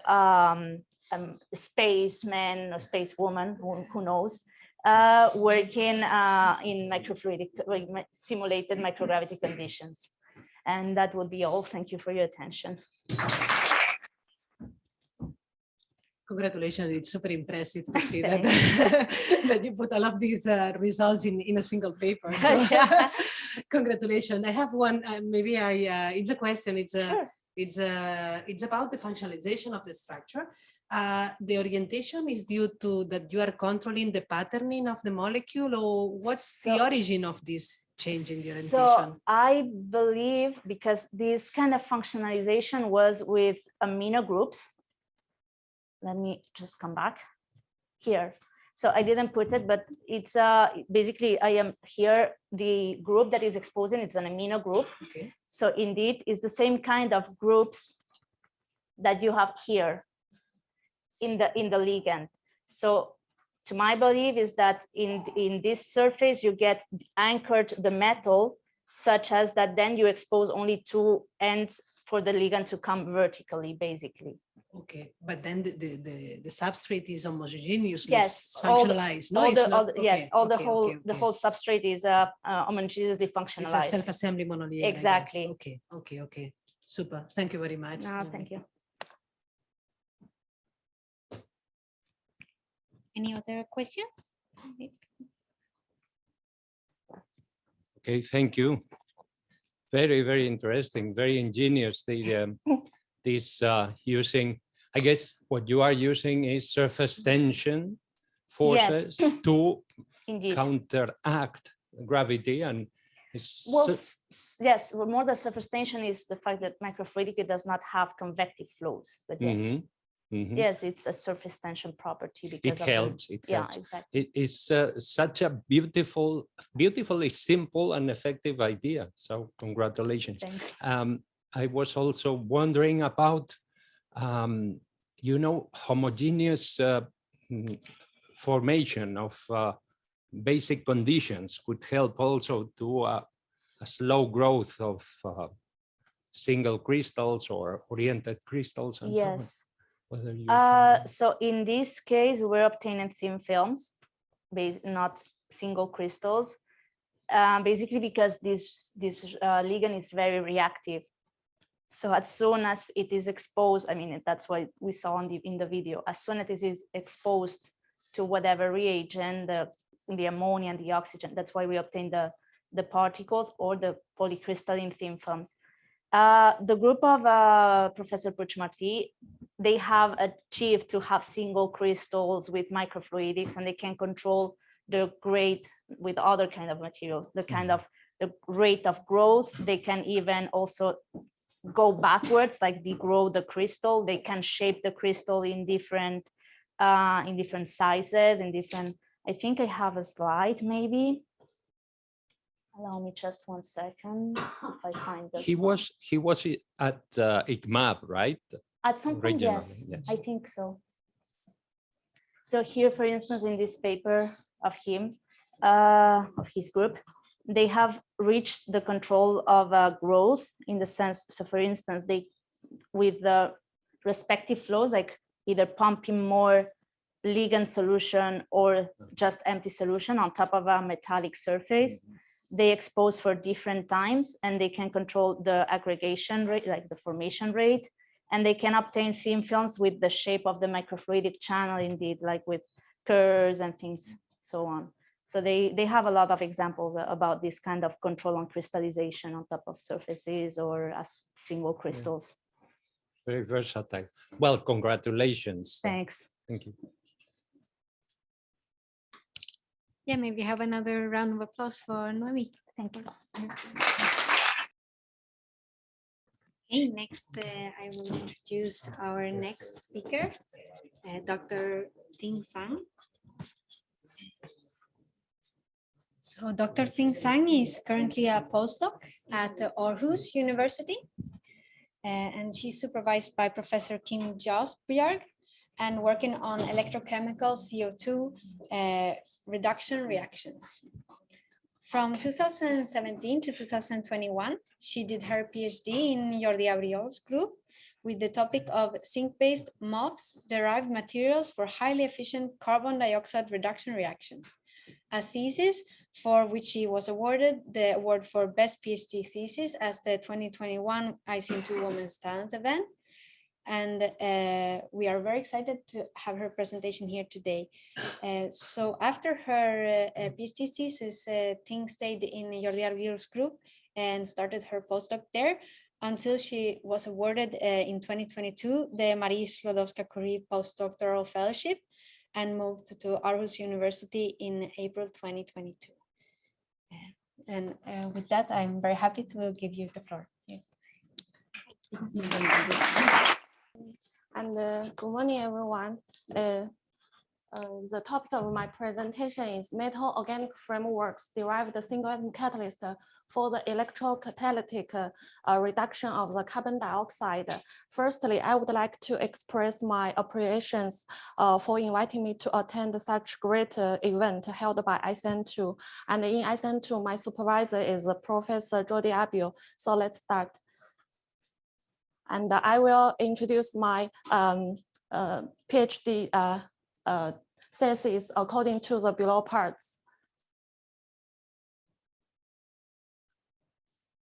spaceman or spacewoman, who knows, working in microfluidic simulated microgravity conditions. And that would be all. Thank you for your attention. Congratulations, it's super impressive to see that that you put all of these results in a single paper. So congratulations. I have one, maybe it's a question, Sure. It's about the functionalization of the structure. The orientation is due to that you are controlling the patterning of the molecule, or what's the origin of this change in the orientation? So I believe because this kind of functionalization was with amino groups. Let me just come back here. So I didn't put it, but it's basically I am here. The group that is exposing, it's an amino group. Okay. So indeed, it's the same kind of groups that you have here in the ligand. So to my belief is that in this surface, you get anchored the metal such as that then you expose only two ends for the ligand to come vertically, basically. Okay, but then the substrate is homogeneously Yes, functionalized. The whole substrate is homogeneously functionalized. It's a self-assembly monolayer. Exactly. Okay. Super. Thank you very much. No, thank you. Any other questions? Okay, thank you. Very, very interesting, very ingenious. This using, I guess what you are using is surface tension forces to Indeed. counteract gravity. And well, yes, well, more the surface tension is the fact that microfluidic does not have convective flows, but yes. Yes, it's a surface tension property because it helps. Exactly. It is such a beautifully simple and effective idea. So congratulations. Thanks. I was also wondering about, homogeneous formation of basic conditions could help also to a slow growth of single crystals or oriented crystals. And yes. So you so in this case, we're obtaining thin films, not single crystals, basically because this ligand is very reactive. So as soon as it is exposed, I mean, that's what we saw in the video, as soon as it is exposed to whatever reagent, the ammonia and the oxygen, that's why we obtain the particles or the polycrystalline thin films. The group of Professor Puigmartí, they have achieved to have single crystals with microfluidics, and they can control the grade with other kind of materials, the kind of the rate of growth. They can even also go backwards, like degrow the crystal. They can shape the crystal in different sizes, in different. I think I have a slide, maybe. Allow me just 1 second if I find this. He was at ICMAB, right? At some point, yes, I think so. So here, for instance, in this paper of him, of his group, they have reached the control of growth in the sense. So, for instance, they, with the respective flows, like either pumping more ligand solution or just empty solution on top of a metallic surface. They expose for different times, and they can control the aggregation rate, like the formation rate, and they can obtain thin films with the shape of the microfluidic channel, indeed, like with curves and things, so on. So they have a lot of examples about this kind of control on crystallization on top of surfaces or as single crystals. Very versatile. Well, congratulations. Thanks. Thank you. Yeah, maybe have another round of applause for Noemí. Thank you. Okay, next I will introduce our next speaker, Dr. Ting Zhang. So Dr. Ting Zhang is currently a postdoc at Aarhus University, and she's supervised by Professor Kim Josbjerg and working on electrochemical CO2 reduction reactions. From 2017 to 2021, she did her PhD in Jordi Abriol's group with the topic of zinc-based MOPS derived materials for highly efficient carbon dioxide reduction reactions, a thesis for which she was awarded the award for Best PhD Thesis as the 2021 ICN2 Women's Talent event. And we are very excited to have her presentation here today. So after her PhD thesis, Ting stayed in Jordi Abriol's group and started her postdoc there until she was awarded in 2022 the Marie Sklodowska-Curie Postdoctoral Fellowship and moved to Aarhus University in April 2022. And with that, I'm very happy to give you the floor. Yeah. And good morning, everyone. The topic of my presentation is metal organic frameworks derived single atom catalyst for the electrocatalytic reduction of the carbon dioxide. Firstly, I would like to express my appreciations for inviting me to attend such great event held by ICN2. And in ICN2, my supervisor is Professor Jordi Abriol. So let's start. And I will introduce my PhD thesis according to the below parts.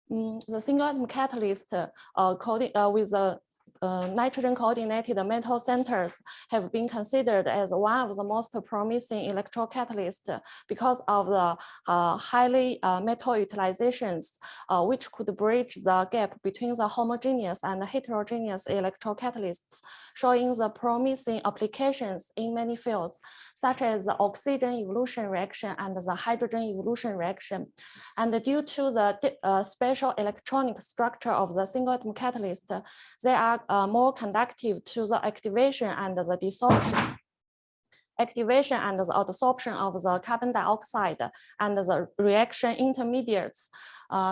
The single atom catalyst with the nitrogen coordinated metal centers have been considered as one of the most promising electrocatalysts because of the highly metal utilizations, which could bridge the gap between the homogeneous and heterogeneous electrocatalysts, showing the promising applications in many fields, such as the oxygen evolution reaction and the hydrogen evolution reaction. And due to the special electronic structure of the single atom catalyst, they are more conductive to the activation and the desorption. Activation and the adsorption of the carbon dioxide and the reaction intermediates.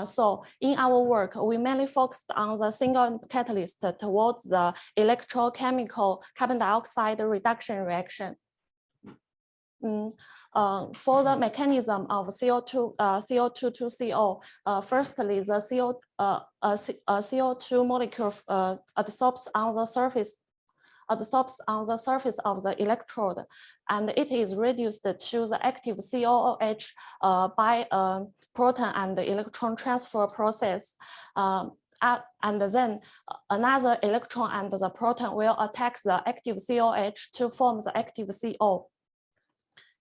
So in our work, we mainly focused on the single catalyst towards the electrochemical carbon dioxide reduction reaction. For the mechanism of CO2 to CO, firstly, the CO2 molecule adsorbs on the surface of the electrode, and it is reduced to the active COOH by a proton and the electron transfer process. And then another electron and the proton will attack the active COH to form the active CO.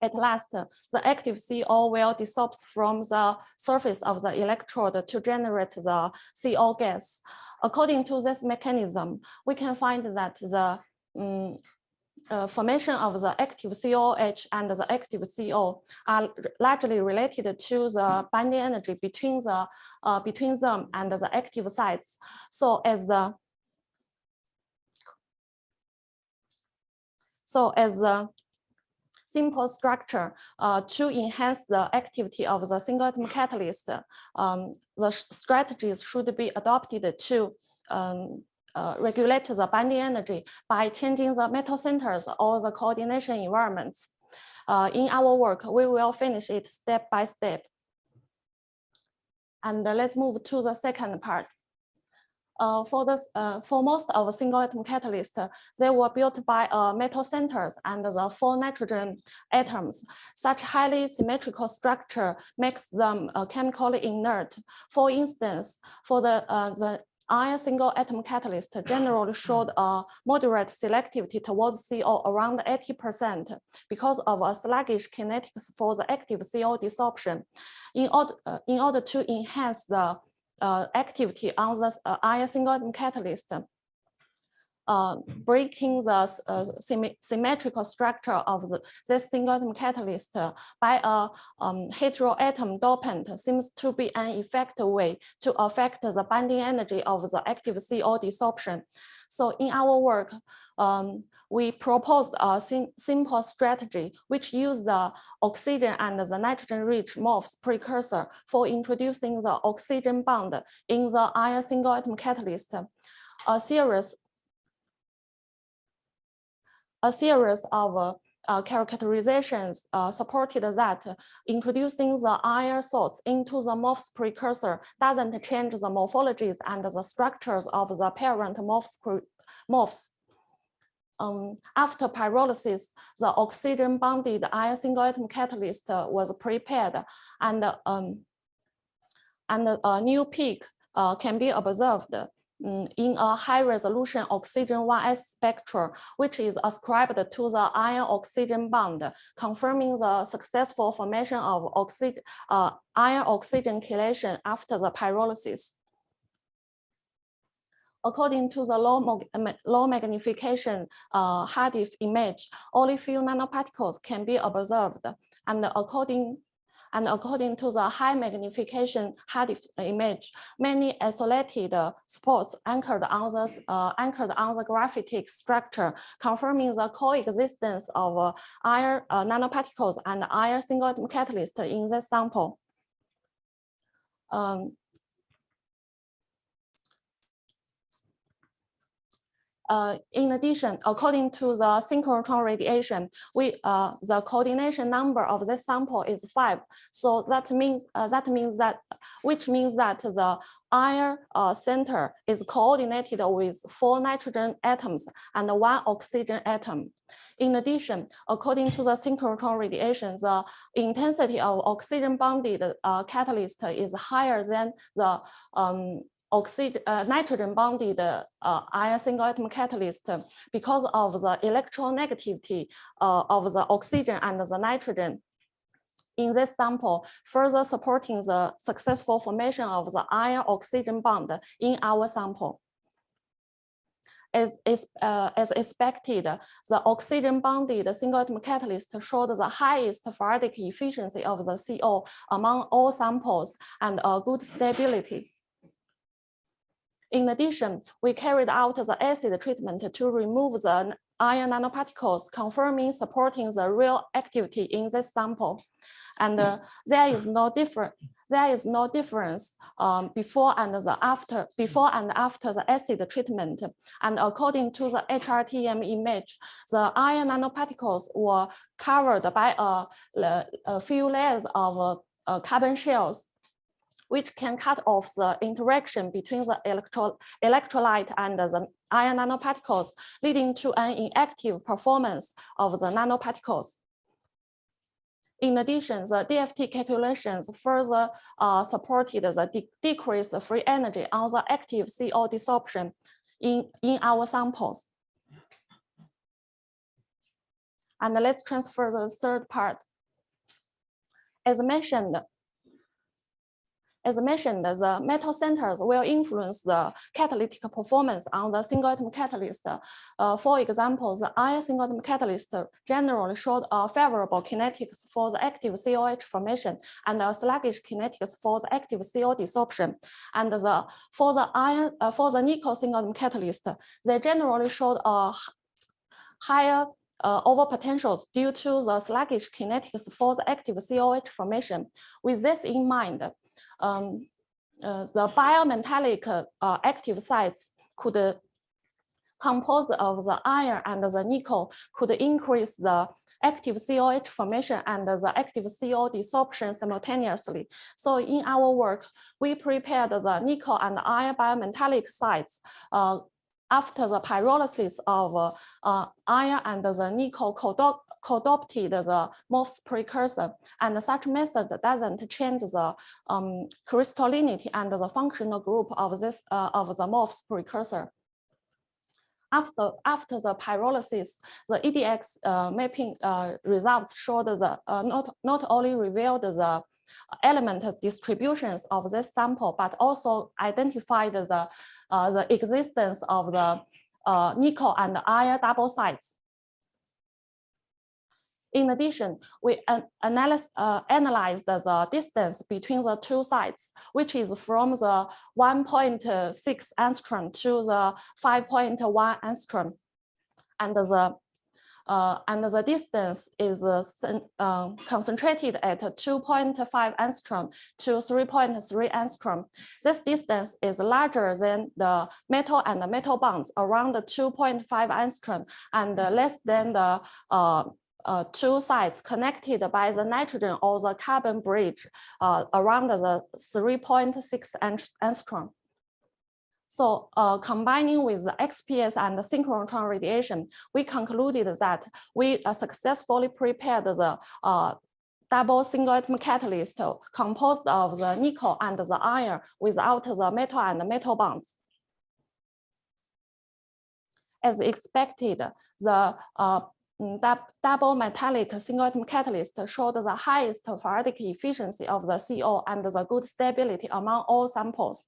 At last, the active CO will desorb from the surface of the electrode to generate the CO gas. According to this mechanism, we can find that the formation of the active COH and the active CO are largely related to the binding energy between them and the active sites. So as the simple structure to enhance the activity of the single atom catalyst, the strategies should be adopted to regulate the binding energy by changing the metal centers or the coordination environments. In our work, we will finish it step by step. And let's move to the second part. For most of single atom catalysts, they were built by metal centers and the 4 nitrogen atoms. Such highly symmetrical structure makes them chemically inert. For instance, for the iron single atom catalyst generally showed a moderate selectivity towards CO around 80% because of a sluggish kinetics for the active CO desorption. In order to enhance the activity on the iron single atom catalyst, breaking the symmetrical structure of this single atom catalyst by a heteroatom dopant seems to be an effective way to affect the binding energy of the active CO desorption. So in our work, we proposed a simple strategy which used the oxygen and the nitrogen-rich MOFs precursor for introducing the oxygen bond in the iron single atom catalyst. A series of characterizations supported that introducing the iron salts into the MOFs precursor doesn't change the morphologies and the structures of the parent MOFs. After pyrolysis, the oxygen-bonded iron single atom catalyst was prepared, and a new peak can be observed in a high-resolution oxygen 1s spectrum, which is ascribed to the iron-oxygen bond, confirming the successful formation of iron-oxygen chelation after the pyrolysis. According to the low magnification hard-diff image, only few nanoparticles can be observed, and according to the high magnification hard-diff image, many isolated spots anchored on the graphitic structure, confirming the coexistence of iron nanoparticles and iron single atom catalyst in this sample. In addition, according to the synchrotron radiation, the coordination number of this sample is 5. So that means that the iron center is coordinated with 4 nitrogen atoms and 1 oxygen atom. In addition, according to the synchrotron radiation, the intensity of oxygen bonded catalyst is higher than the nitrogen bonded iron single atom catalyst because of the electronegativity of the oxygen and the nitrogen in this sample, further supporting the successful formation of the iron oxygen bond in our sample. As expected, the oxygen bonded single atom catalyst showed the highest Faradic efficiency of the CO among all samples and a good stability. In addition, we carried out the acid treatment to remove the iron nanoparticles, confirming supporting the real activity in this sample. And there is no difference before and after the acid treatment. And according to the HRTM image, the iron nanoparticles were covered by a few layers of carbon shells, which can cut off the interaction between the electrolyte and the iron nanoparticles, leading to an inactive performance of the nanoparticles. In addition, the DFT calculations further supported the decreased free energy on the active CO desorption in our samples. And let's transfer the third part. As mentioned, the metal centers will influence the catalytic performance on the single atom catalyst. For example, the iron single atom catalyst generally showed a favorable kinetics for the active COH formation and a sluggish kinetics for the active CO desorption. And for the nickel single atom catalyst, they generally showed a higher overpotentials due to the sluggish kinetics for the active COH formation. With this in mind, the biometallic active sites could composed of the iron and the nickel could increase the active COH formation and the active CO desorption simultaneously. So in our work, we prepared the nickel and iron biometallic sites after the pyrolysis of iron and the nickel co-adopted the MOFs precursor, and such method doesn't change the crystallinity and the functional group of this of the MOFs precursor. After the pyrolysis, the EDX mapping results showed the not only revealed the element distributions of this sample, but also identified the existence of the nickel and iron double sites. In addition, we analyzed the distance between the two sites, which is from the 1.6 angstrom to the 5.1 angstrom, and the distance is concentrated at 2.5 angstrom to 3.3 angstrom. This distance is larger than the metal and the metal bonds around 2.5 angstrom and less than the two sites connected by the nitrogen or the carbon bridge around the 3.6 angstrom. So combining with the XPS and the synchrotron radiation, we concluded that we successfully prepared the double single atom catalyst composed of the nickel and the iron without the metal and the metal bonds. As expected, the double metallic single atom catalyst showed the highest Faradic efficiency of the CO and the good stability among all samples.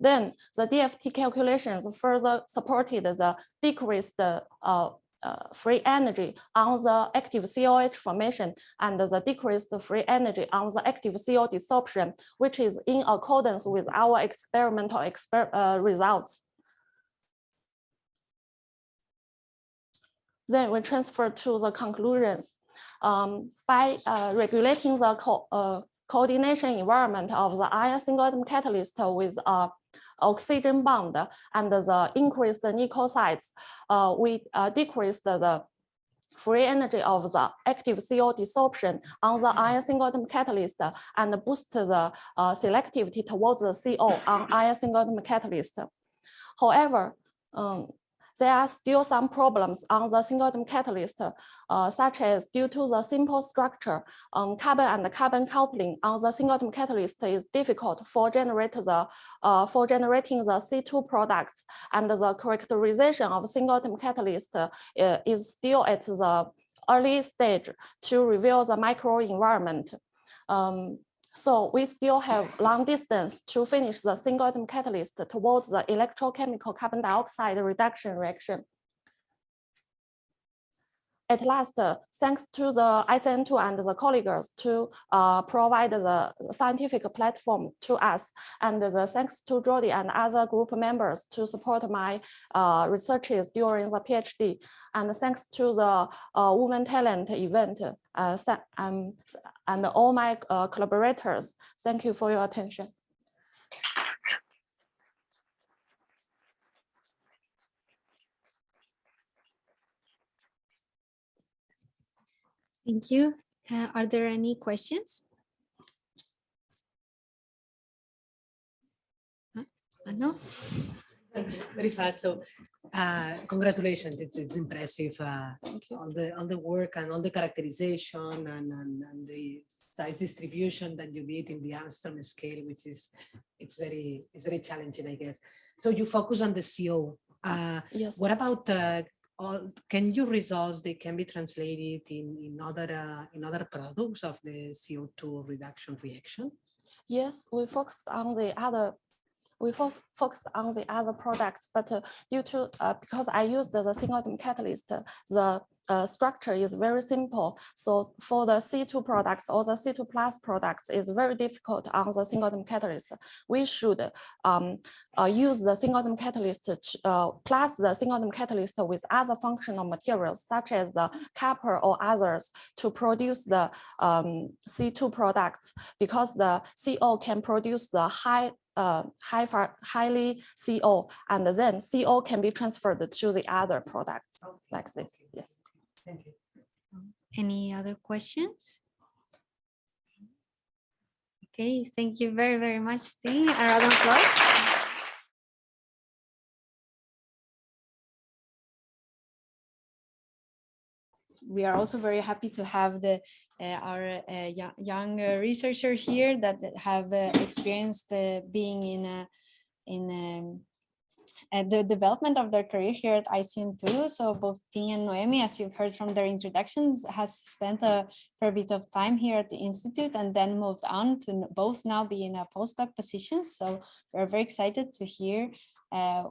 Then the DFT calculations further supported the decreased free energy on the active COH formation and the decreased free energy on the active CO desorption, which is in accordance with our experimental results. Then we transfer to the conclusions. By regulating the coordination environment of the iron single atom catalyst with oxygen bond and the increased nickel sites, we decreased the free energy of the active CO desorption on the iron single atom catalyst and boost the selectivity towards the CO on iron single atom catalyst. However, there are still some problems on the single atom catalyst, such as due to the simple structure, carbon and carbon coupling on the single atom catalyst is difficult for generating the C2 products, and the characterization of single atom catalyst is still at the early stage to reveal the microenvironment. So we still have long distance to finish the single atom catalyst towards the electrochemical carbon dioxide reduction reaction. At last, thanks to the ICN2 and the colleagues to provide the scientific platform to us, and thanks to Jody and other group members to support my researches during the PhD, and thanks to the Women Talent event and all my collaborators. Thank you for your attention. Thank you. Are there any questions? No? Very fast. So congratulations. It's impressive. All the work and all the characterization and the size distribution that you did in the Armstrong scale, which is it's very challenging, I guess. So you focus on the CO. Yes. What about can your results, they can be translated in other products of the CO2 reduction reaction? Yes, we focused on the other. We focused on the other products, but due to because I used the single atom catalyst, the structure is very simple. So for the C2 products or the C2 plus products, is very difficult on the single atom catalyst. We should use the single atom catalyst plus the single atom catalyst with other functional materials such as the copper or others to produce the C2 products, because the CO can produce the highly CO, and then CO can be transferred to the other products like this. Yes. Thank you. Any other questions? Okay, thank you very, very much, Ting. A round of applause. We are also very happy to have our young researcher here that have experienced being in the development of their career here at ICN2. So both Ting and Noemí, as you've heard from their introductions, has spent a fair bit of time here at the Institute and then moved on to both now be in a postdoc position. So we're very excited to hear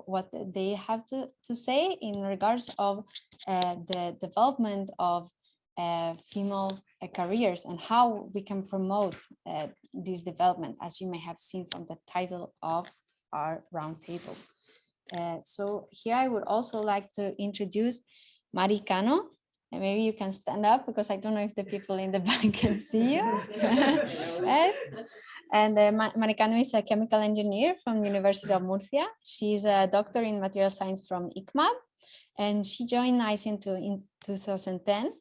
what they have to say in regards of the development of female careers and how we can promote this development, as you may have seen from the title of our roundtable. So here I would also like to introduce Mari Cano. And maybe you can stand up because I don't know if the people in the back can see you. And Mari Cano is a chemical engineer from the University of Murcia. She's a doctor in material science from ICMAB, and she joined ICN2 in 2010.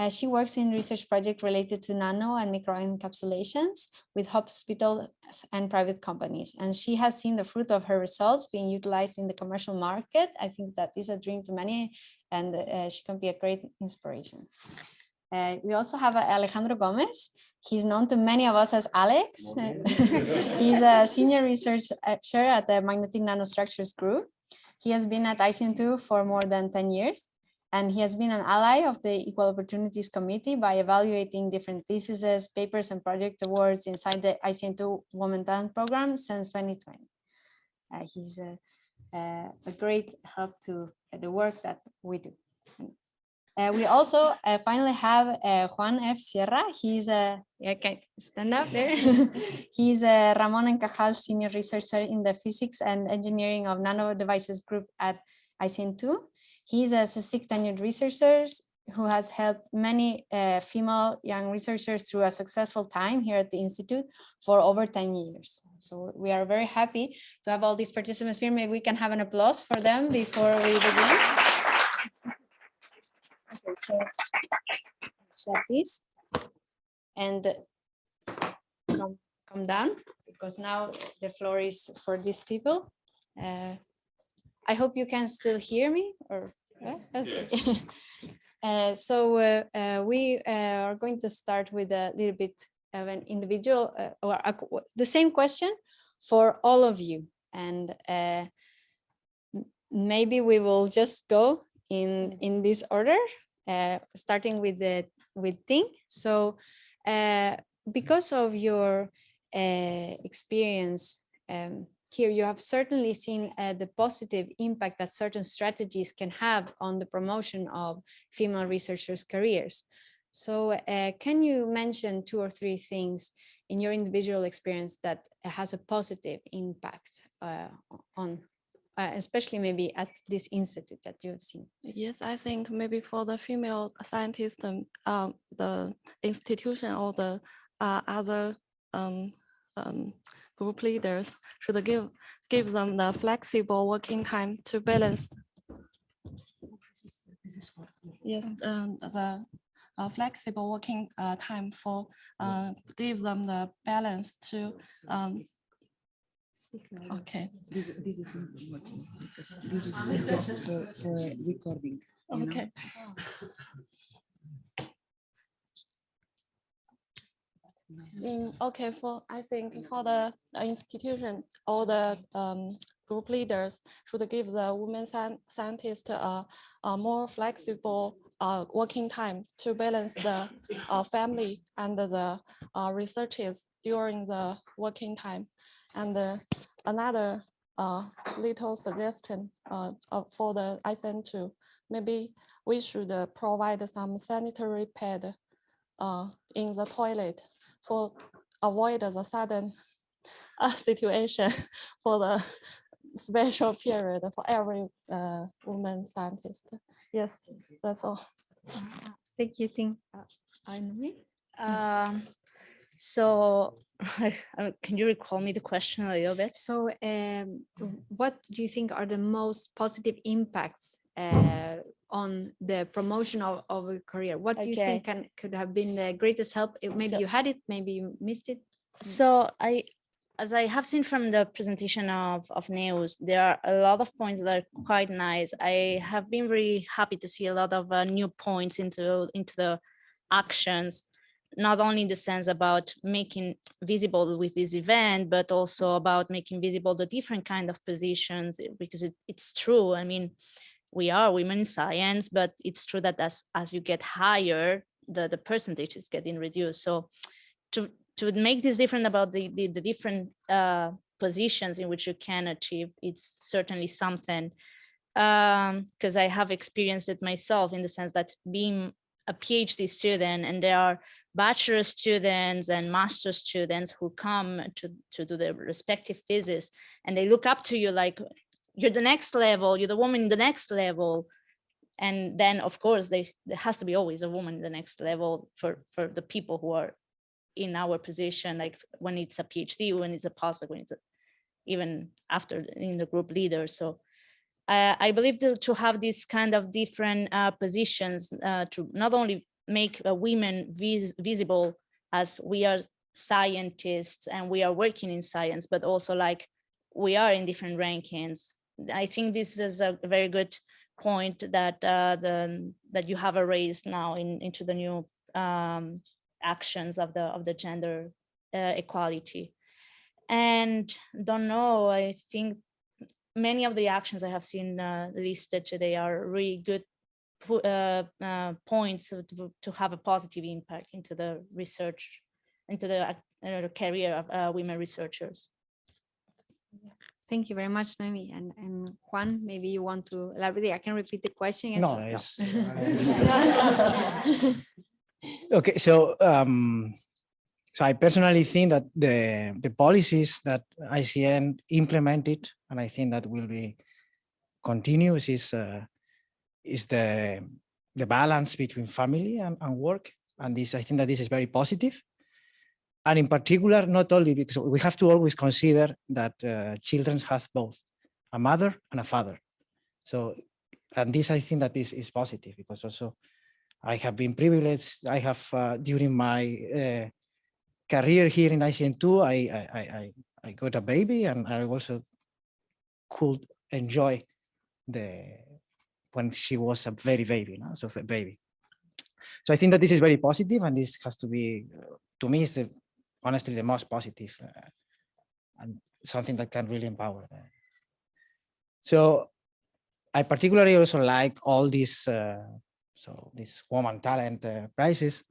She works in research projects related to nano and microencapsulations with hospitals and private companies. And she has seen the fruit of her results being utilized in the commercial market. I think that is a dream to many, and she can be a great inspiration. We also have Alejandro Gomez. He's known to many of us as Alex. He's a senior researcher at the Magnetic Nanostructures Group. He has been at ICN2 for more than 10 years. And he has been an ally of the Equal Opportunities Committee by evaluating different theses, papers, and project awards inside the ICN2 Women Talent Program since 2020. He's a great help to the work that we do. We also finally have Juan F. Sierra. He's can stand up there. He's a Ramon and Cajal Senior Researcher in the Physics and Engineering of Nano Devices Group at ICN2. He's a CSIC tenured researcher who has helped many female young researchers through a successful time here at the Institute for over 10 years. So we are very happy to have all these participants here. Maybe we can have an applause for them before we begin. Okay, so share this and come down, because now the floor is for these people. I hope you can still hear me, or yeah? Okay. We are going to start with a little bit of an individual the same question for all of you, and maybe we will just go in this order, starting with Ting. So because of your experience here, you have certainly seen the positive impact that certain strategies can have on the promotion of female researchers' careers. So can you mention 2 or 3 things in your individual experience that has a positive impact on, especially maybe at this institute that you've seen? Yes, I think maybe for the female scientists, the institution or the other group leaders should give them the flexible working time to balance. Yes, the flexible working time for give them the balance to. Okay. This is not working because this is just for recording. Okay. Okay, I think for the institution or the group leaders should give the women scientists a more flexible working time to balance the family and the researches during the working time. And another little suggestion for the ICN2, maybe we should provide some sanitary pad in the toilet for avoid the sudden situation for the special period for every woman scientist. Yes, that's all. Thank you, Ting. So can you recall me the question a little bit? So what do you think are the most positive impacts on the promotion of a career? What do you think could have been the greatest help? Maybe you had it, maybe you missed it. So as I have seen from the presentation of Neus, there are a lot of points that are quite nice. I have been really happy to see a lot of new points into the actions, not only in the sense about making visible with this event, but also about making visible the different kind of positions, because it's true. I mean, we are women in science, but it's true that as you get higher, the percentage is getting reduced. So to make this different about the different positions in which you can achieve, it's certainly something, because I have experienced it myself in the sense that being a PhD student, and there are bachelor students and master students who come to do their respective thesis, and they look up to you like, you're the next level, you're the woman in the next level. And then of course there has to be always a woman in the next level for the people who are in our position, like when it's a PhD, when it's a postdoc, when it's even after in the group leader. So I believe to have these kind of different positions to not only make women visible as we are scientists and we are working in science, but also like we are in different rankings. I think this is a very good point that that you have raised now into the new actions of the gender equality. And don't know, I think many of the actions I have seen listed today are really good points to have a positive impact into the research, into the career of women researchers. Thank you very much, Noemí. And Juan, maybe you want to elaborate. I can repeat the question. No, it's okay. So so I personally think that the policies that ICN implemented, and I think that will be continuous, is the balance between family and work. And this, I think that this is very positive. And in particular, not only because we have to always consider that children have both a mother and a father. So, and this, I think that this is positive, because also I have been privileged. I have, during my career here in ICN2, I got a baby, and I also could enjoy when she was a very baby, no? So a baby. So I think that this is very positive, and this has to be, to me, is honestly the most positive and something that can really empower. So I particularly also like all these, this woman talent prizes.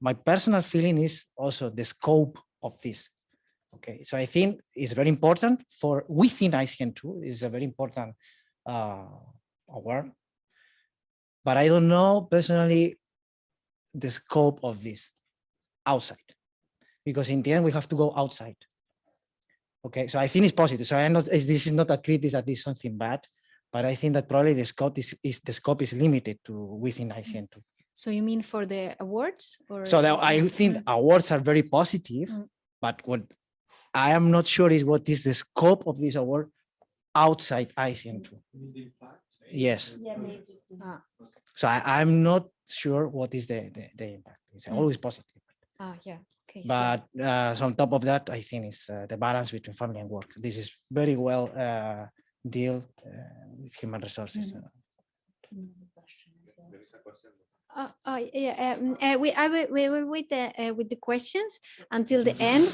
My personal feeling is also the scope of this. Okay, so I think it's very important for within ICN2, is a very important award. But I don't know personally the scope of this outside, because in the end we have to go outside. Okay, so I think it's positive. So I'm not, this is not a critic that is something bad, but I think that probably the scope is limited to within ICN2. So you mean for the awards? Or So I think awards are very positive, but what I am not sure is what is the scope of this award outside ICN2. Yes. Yeah, maybe. So I'm not sure what is the impact. It's always positive. Yeah. Okay. But so on top of that, I think it's the balance between family and work. This is very well deal with human resources. We will wait with the questions until the end,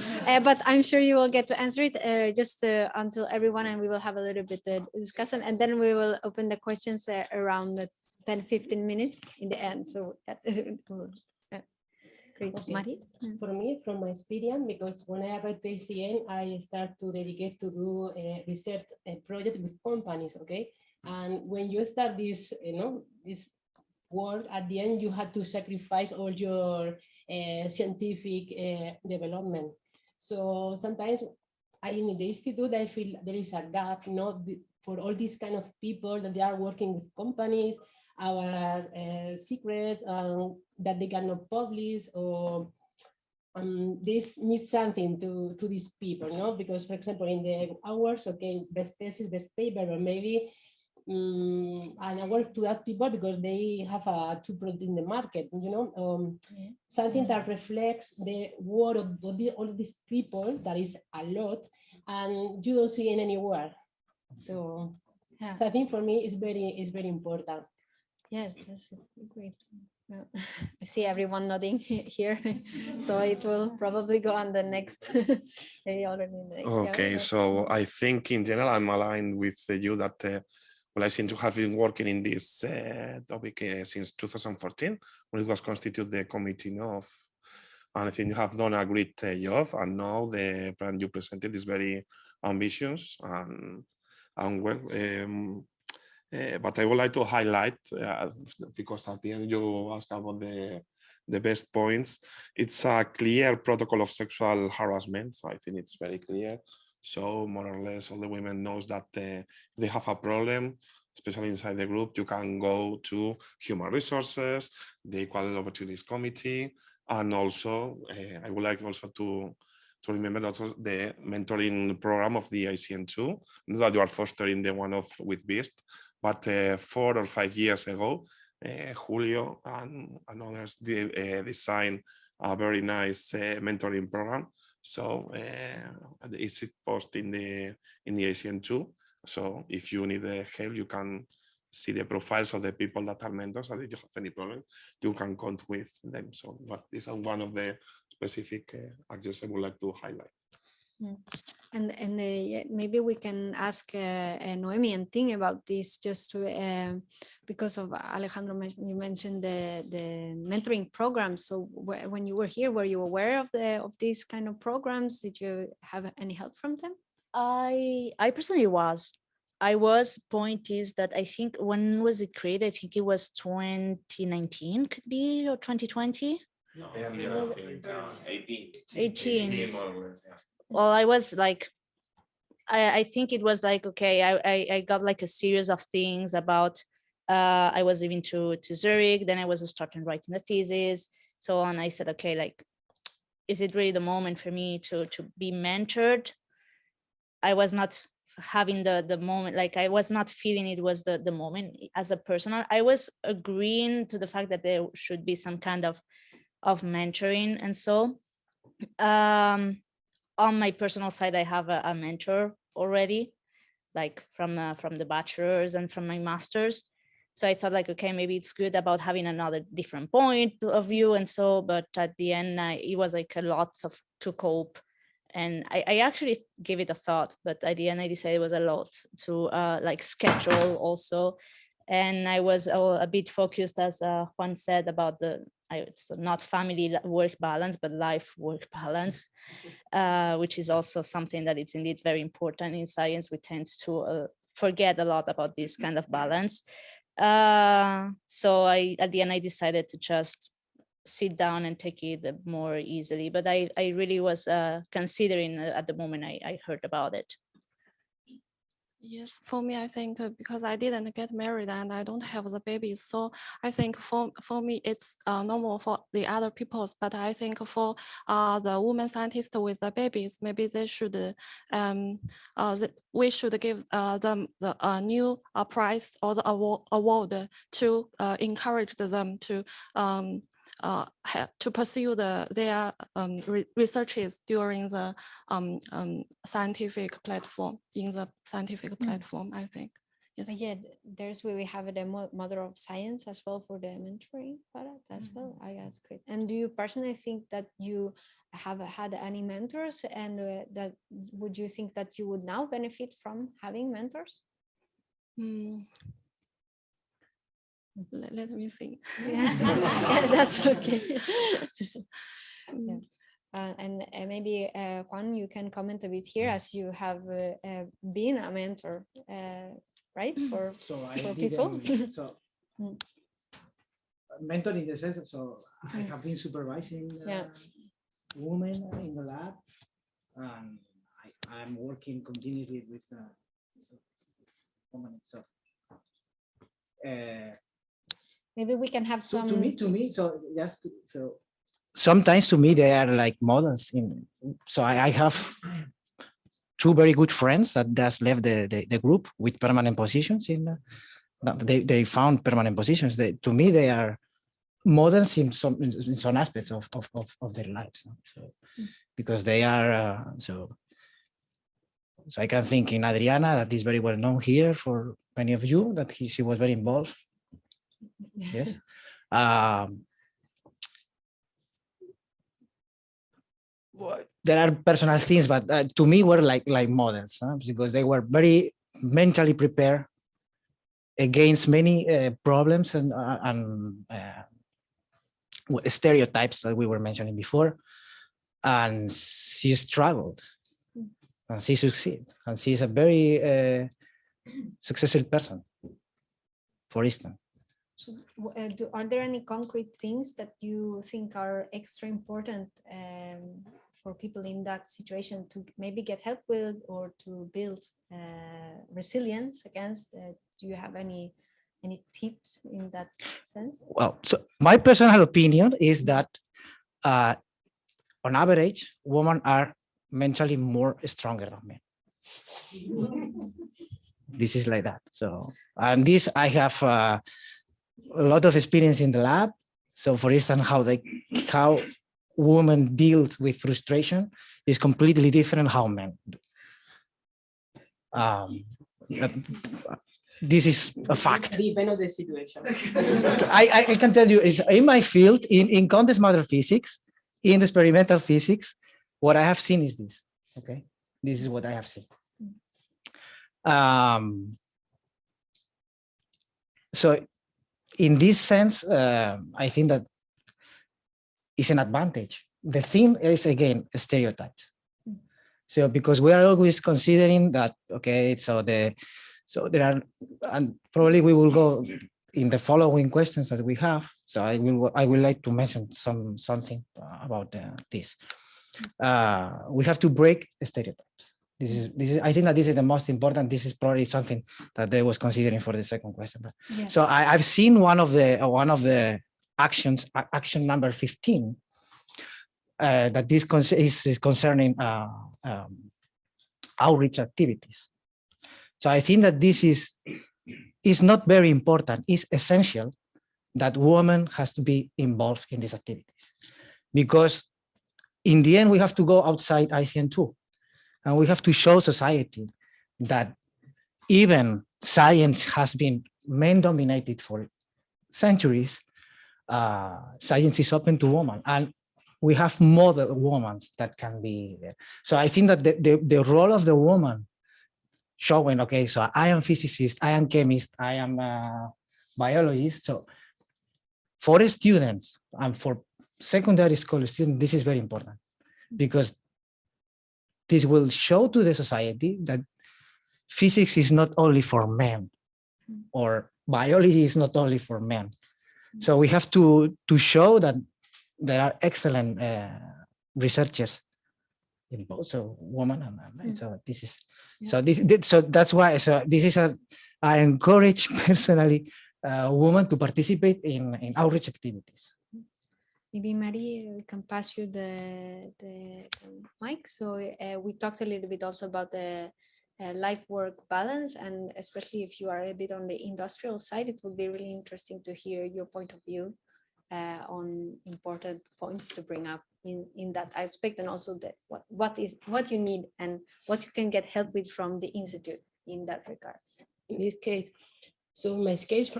but I'm sure you will get to answer it just until everyone, and we will have a little bit of discussion, and then we will open the questions around the 10-15 minutes in the end. So great. Okay. Mari? For me, from my experience, because when I arrived to ICN, I start to dedicate to do a research project with companies, okay? And when you start this, this work, at the end, you have to sacrifice all your scientific development. So sometimes in the institute, I feel there is a gap, for all these kind of people that they are working with companies, our secrets that they cannot publish, or this means something to these people, because for example, in the hours, okay, best thesis, best paper, or maybe an award to that people because they have a two product in the market, something that reflects the work of all these people, that is a lot, and you don't see it anywhere. So yeah. I think for me it's very important. Yes, that's great. I see everyone nodding here, so it will probably go on the next. Okay, so I think in general I'm aligned with you that well, I seem to have been working in this topic since 2014 when it was constituted the committee of, and I think you have done a great job, and now the plan you presented is very ambitious and well. But I would like to highlight, because at the end you asked about the best points. It's a clear protocol of sexual harassment. So I think it's very clear. So more or less all the women knows that if they have a problem, especially inside the group, you can go to human resources, the Equal Opportunities Committee, and also I would like also to remember also the mentoring program of the ICN2, not that you are fostering the one with BEAST, but 4 or 5 years ago, Julio and others designed a very nice mentoring program. So it's posted in the ACN2. So if you need help, you can see the profiles of the people that are mentors, and if you have any problem, you can contact with them. So this is one of the specific actions I would like to highlight. And maybe we can ask Noemí and Ting about this, just to, because of Alejandro, you mentioned the mentoring program. So when you were here, were you aware of these kind of programs? Did you have any help from them? I personally was. Point is that I think when was it created? I think it was 2019, could be, or 2020. No, 18. Well, I was like, I think it was like, okay, I got like a series of things about, I was leaving to Zurich, then I was starting writing the thesis, so on. I said, okay, like, is it really the moment for me to be mentored? I was not having the moment, like I was not feeling it was the moment as a personal. I was agreeing to the fact that there should be some kind of mentoring. And so on my personal side, I have a mentor already, like from the bachelor's and from my master's. So I thought like, okay, maybe it's good about having another different point of view. And so, but at the end, it was like a lot to cope. And I actually gave it a thought, but at the end I decided it was a lot to like schedule also. And I was a bit focused, as Juan said, about it's not family work balance, but life work balance, which is also something that it's indeed very important in science. We tend to forget a lot about this kind of balance. So at the end, I decided to just sit down and take it more easily. But I really was considering at the moment I heard about it. Yes, for me, I think because I didn't get married and I don't have the babies, so I think for me it's normal for the other peoples. But I think for the women scientists with the babies, maybe they should we should give them the new prize or the award to encourage them to pursue their researches during the scientific platform, in the scientific platform, I think. Yes. But yeah, there's where we have the mother of science as well for the mentoring product as well. I guess great. And do you personally think that you have had any mentors, and that would you think that you would now benefit from having mentors? Let me think. Yeah, that's okay. Yeah. And maybe Juan, you can comment a bit here, as you have been a mentor, right? For people. So mentor in the sense, so I have been supervising women in the lab, and I'm working continuously with women. So maybe we can have some. To me, so sometimes to me they are like models. So I have two very good friends that just left the group with permanent positions. They found permanent positions. To me, they are models in some aspects of their lives. So, because they are so I can think in Adriana, that is very well known here for many of you, that she was very involved. Yes. There are personal things, but to me were like models, because they were very mentally prepared against many problems and stereotypes that we were mentioning before. And she struggled, and she succeeded, and she's a very successful person, for instance. So, are there any concrete things that you think are extra important for people in that situation to maybe get help with, or to build resilience against? Do you have any tips in that sense? Well, so my personal opinion is that on average, women are mentally more stronger than men. This is like that. So, and this I have a lot of experience in the lab. So, for instance, how women deal with frustration is completely different how men do. This is a fact. Depends on the situation. I can tell you, is in my field, in condensed matter physics, in experimental physics, what I have seen is this. Okay, this is what I have seen. So in this sense, I think that is an advantage. The theme is, again, stereotypes. So because we are always considering that, okay, so there are, and probably we will go in the following questions that we have. So I would like to mention something about this. We have to break stereotypes. This is I think that this is the most important. This is probably something that they was considering for the second question. Yeah. So I've seen one of the actions, action number 15, that this is concerning outreach activities. So I think that this is not very important. It's essential that women has to be involved in these activities, because in the end we have to go outside ICN2. And we have to show society that even science has been men dominated for centuries, science is open to women, and we have model women that can be there. So I think that the role of the woman showing, okay, so I am physicist, I am chemist, I am a biologist. So for students and for secondary school students, this is very important, because this will show to the society that physics is not only for men, or biology is not only for men. So we have to show that there are excellent researchers in both, so women and men. So this is, so that's why, so this is I encourage personally women to participate in outreach activities. Maybe Marie, we can pass you the mic. So we talked a little bit also about the life-work balance, and especially if you are a bit on the industrial side, it would be really interesting to hear your point of view on important points to bring up in that aspect, and also what you need and what you can get help with from the institute in that regard. In this case, so in my case,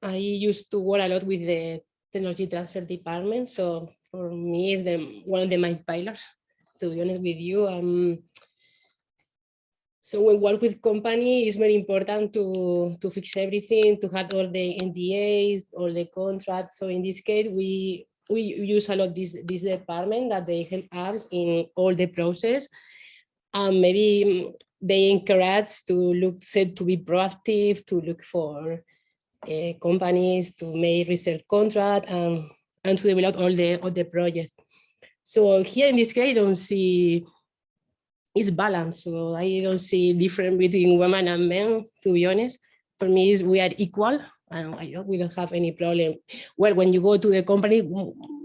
I used to work a lot with the technology transfer department. So for me, it's one of my pillars, to be honest with you. So we work with company, it's very important to fix everything, to have all the NDAs, all the contracts. So in this case, we use a lot this department that they help us in all the process. Maybe they encourage to be proactive, to look for companies to make research contract and to develop all the projects. So here in this case, I don't see it's balanced. So I don't see difference between women and men, to be honest. For me, we are equal, and we don't have any problem. Well, when you go to the company,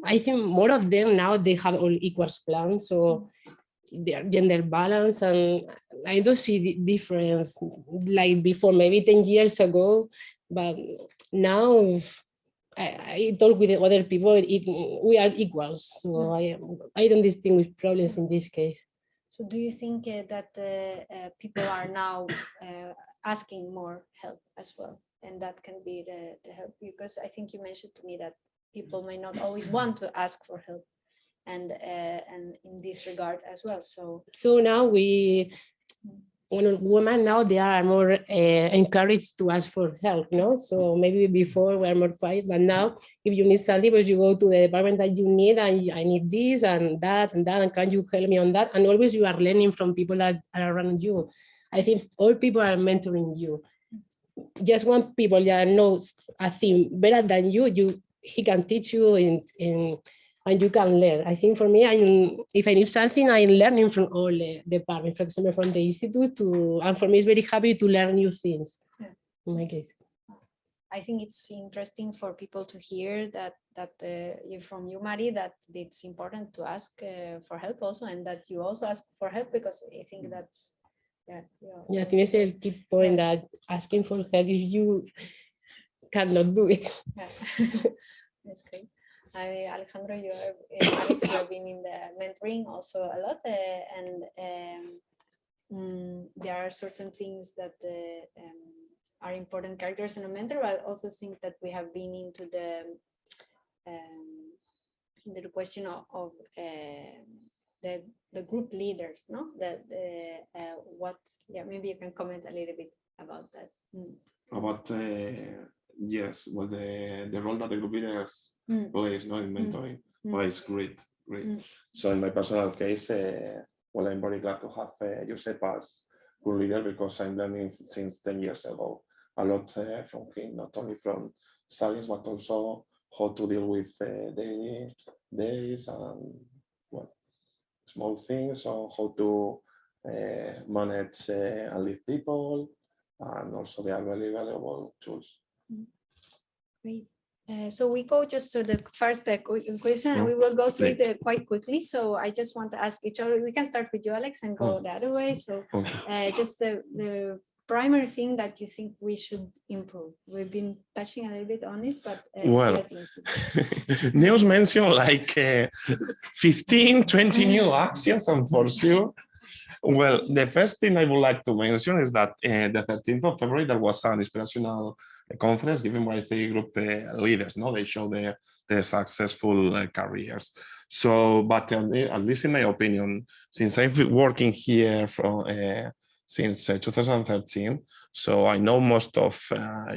I think more of them now, they have all equals plans. So they are gender balance, and I don't see the difference like before, maybe 10 years ago, but now I talk with other people, we are equals. So I don't distinguish problems in this case. So do you think that people are now asking more help as well? And that can be the help, because I think you mentioned to me that people may not always want to ask for help, and in this regard as well. So now women now, they are more encouraged to ask for help, no? So maybe before we are more quiet, but now if you need something, but you go to the department that you need, and I need this and that, and can you help me on that? And always you are learning from people that are around you. I think all people are mentoring you. Just one people that knows a thing better than you, he can teach you and you can learn. I think for me, if I need something, I'm learning from all the departments, for example, from the institute and for me, it's very happy to learn new things, in my case. I think it's interesting for people to hear that from you, Marie, that it's important to ask for help also, and that you also ask for help, because I think that's, yeah, I think it's a key point that asking for help if you cannot do it. Yeah. That's great. Alejandro, Alex, you have been in the mentoring also a lot, and there are certain things that are important characters in a mentor. I also think that we have been into the question of the group leaders, no? Maybe you can comment a little bit about that. About yes, well, the role that the group leaders plays, no, in mentoring, well, it's great. So in my personal case, well, I'm very glad to have José as group leader, because I'm learning since 10 years ago a lot from him, not only from science, but also how to deal with daily days and, well, small things on how to manage and lead people, and also they are very valuable tools. Great. So we go just to the first question, and we will go through it quite quickly. So I just want to ask each other, we can start with you, Alex, and go the other way. So just the primary thing that you think we should improve. We've been touching a little bit on it, but well, Neus mentioned like 15, 20 new actions, and for sure Well, the first thing I would like to mention is that the 13th of February, there was an inspirational conference given by 3 group leaders. No, they show their successful careers. So, but at least in my opinion, since I've been working here since 2013, so I know most of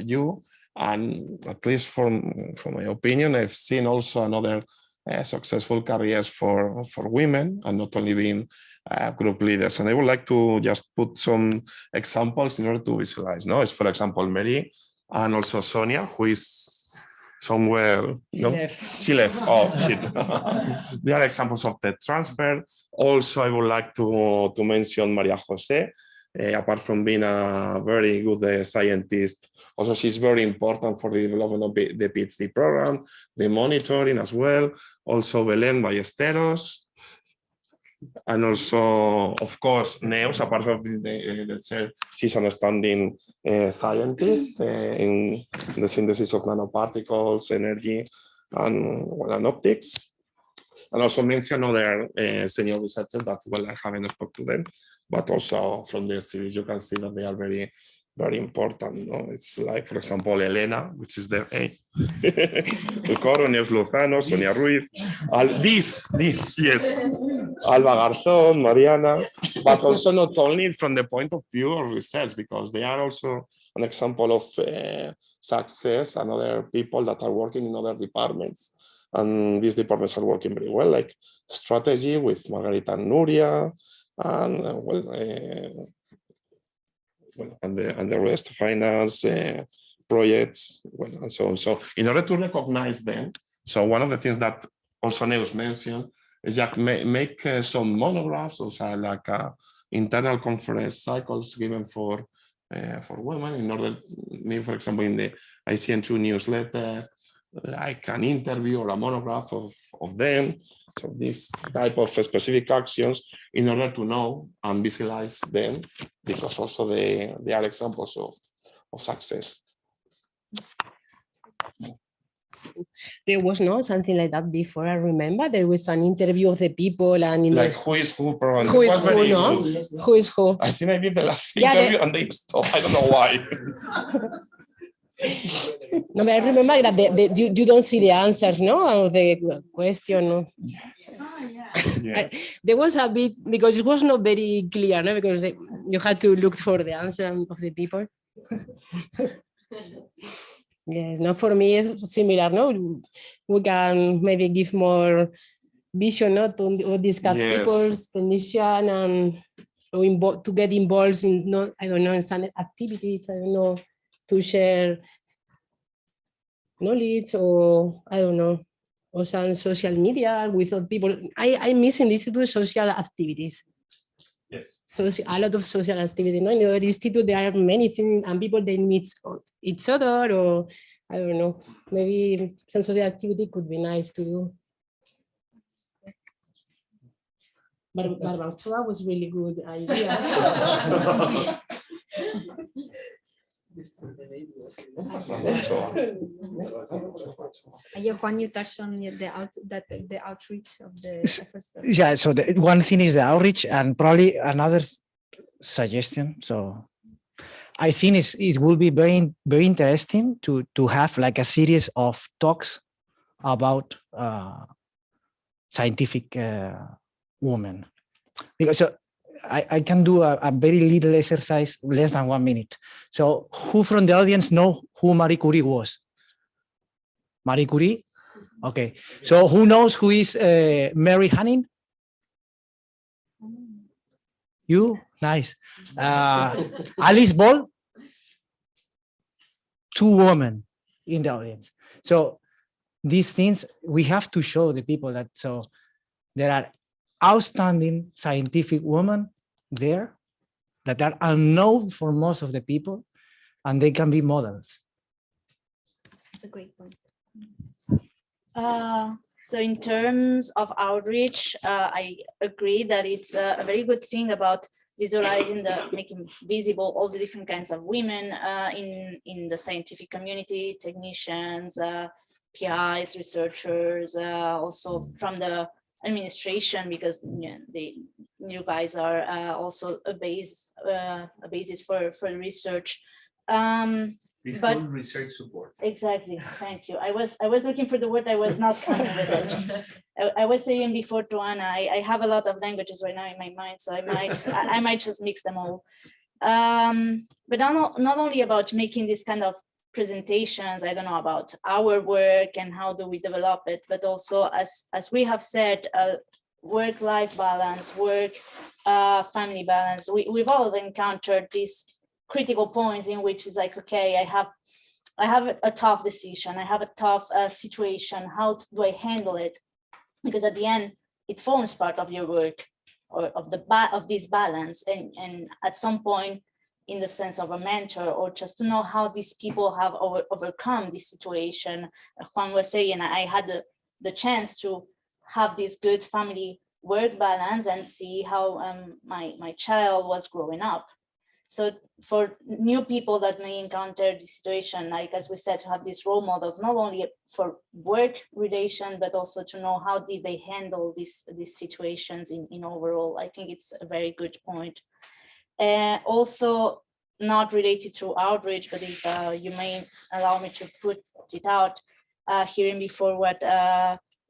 you, and at least from my opinion, I've seen also another successful careers for women, and not only being group leaders. And I would like to just put some examples in order to visualize. No, it's, for example, Mary and also Sonia, who is somewhere. She left. Oh, shit. They are examples of the transfer. Also, I would like to mention Maria José. Apart from being a very good scientist, also she's very important for the development of the PhD program, the monitoring as well. Also Belén Ballesteros, and also, of course, Neus, apart from the chair, she's an outstanding scientist in the synthesis of nanoparticles, energy, and optics. And also mention other senior researchers that, well, I haven't spoken to them, but also from their series, you can see that they are very, very important. No? It's like, for example, Elena, which is their A. Coro, Neus Lozano, Sonia Ruiz, this, yes. Alba Garzón, Mariana, but also not only from the point of view of research, because they are also an example of success and other people that are working in other departments. And these departments are working very well, like strategy with Margarita and Nuria, and and the rest, finance, projects, well, and so on. So in order to recognize them, so one of the things that also Neus mentioned is that make some monographs, also like internal conference cycles given for women, in order, maybe for example, in the ICN2 newsletter, like an interview or a monograph of them. So this type of specific actions in order to know and visualize them, because also they are examples of success. There was not something like that before. I remember there was an interview of the people and in like who is who, program. Who is who, no? Who is who? I think I did the last interview and they stopped. I don't know why. No, but I remember that you don't see the answers, no, of the question. No? Yes. There was a bit, because it was not very clear, no, because you had to look for the answer of the people. Yes, no, for me it's similar. No, we can maybe give more vision, no, to discuss people's condition and to get involved in, no, I don't know, in some activities. I don't know, to share knowledge, or I don't know, or some social media with people. I miss in this institute social activities. Yes. So a lot of social activity. No? In the institute there are many things, and people they meet each other, or I don't know, maybe some social activity could be nice to do. But Barbachoa was really good idea. Juan, you touched on the outreach of the efforts. Yeah, so one thing is the outreach, and probably another suggestion. So I think it will be very, very interesting to have like a series of talks about scientific women, because I can do a very little exercise, less than 1 minute. So who from the audience know who Marie Curie was? Marie Curie? Okay. So who knows who is Mary Hanning? You? Nice. Alice Ball? 2 women in the audience. So these things, we have to show the people that, so there are outstanding scientific women there that are unknown for most of the people, and they can be models. That's a great point. So in terms of outreach, I agree that it's a very good thing about visualizing making visible all the different kinds of women in the scientific community, technicians, PIs, researchers, also from the administration, because you guys are also a basis for research. But research support. Exactly, thank you. I was looking for the word, I was not coming with it. I was saying before to Anna, I have a lot of languages right now in my mind, so I might just mix them all. But not only about making this kind of presentations, I don't know, about our work and how do we develop it, but also, as we have said, work-life balance, family balance. We've all encountered these critical points in which it's like, okay, I have a tough decision, I have a tough situation, how do I handle it? Because at the end, it forms part of your work, or of this balance, and at some point, in the sense of a mentor, or just to know how these people have overcome this situation. Juan was saying, I had the chance to have this good family work balance and see how my child was growing up. So for new people that may encounter this situation, like as we said, to have these role models, not only for work relation, but also to know how did they handle these situations in overall. I think it's a very good point. Also, not related to outreach, but if you may allow me to put it out, hearing before what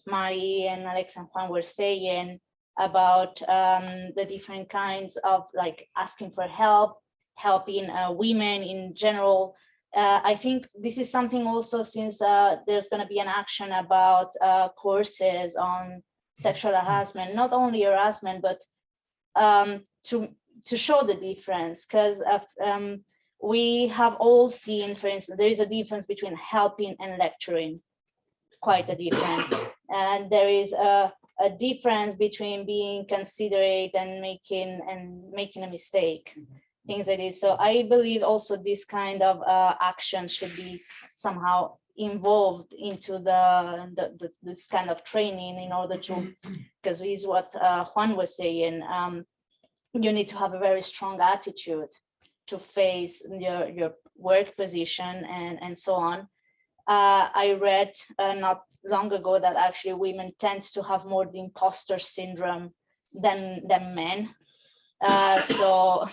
Mari and Alex and Juan were saying about the different kinds of like asking for help, helping women in general. I think this is something also, since there's going to be an action about courses on sexual harassment, not only harassment, but to show the difference, because we have all seen, for instance, there is a difference between helping and lecturing, quite a difference. And there is a difference between being considerate and making a mistake. Things like this. So I believe also this kind of action should be somehow involved into this kind of training, in order to, because this is what Juan was saying, you need to have a very strong attitude to face your work position and so on. I read not long ago that actually women tend to have more the imposter syndrome than men. So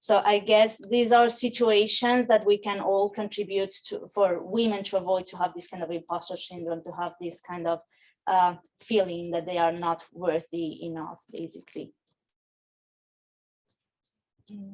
I guess these are situations that we can all contribute to, for women to avoid to have this kind of imposter syndrome, to have this kind of feeling that they are not worthy enough, basically.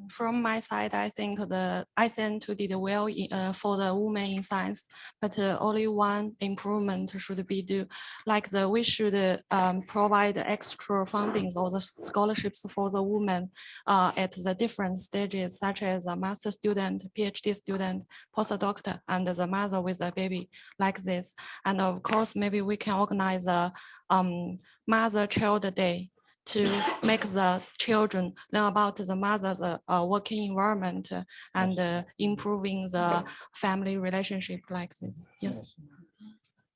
From my side, I think the ICN2 did well for the women in science, but only one improvement should be due. Like we should provide extra fundings or the scholarships for the women at the different stages, such as a master student, PhD student, postdoctor, and the mother with a baby, like this. And of course, maybe we can organize a mother-child day to make the children learn about the mother's working environment and improving the family relationship, like this. Yes.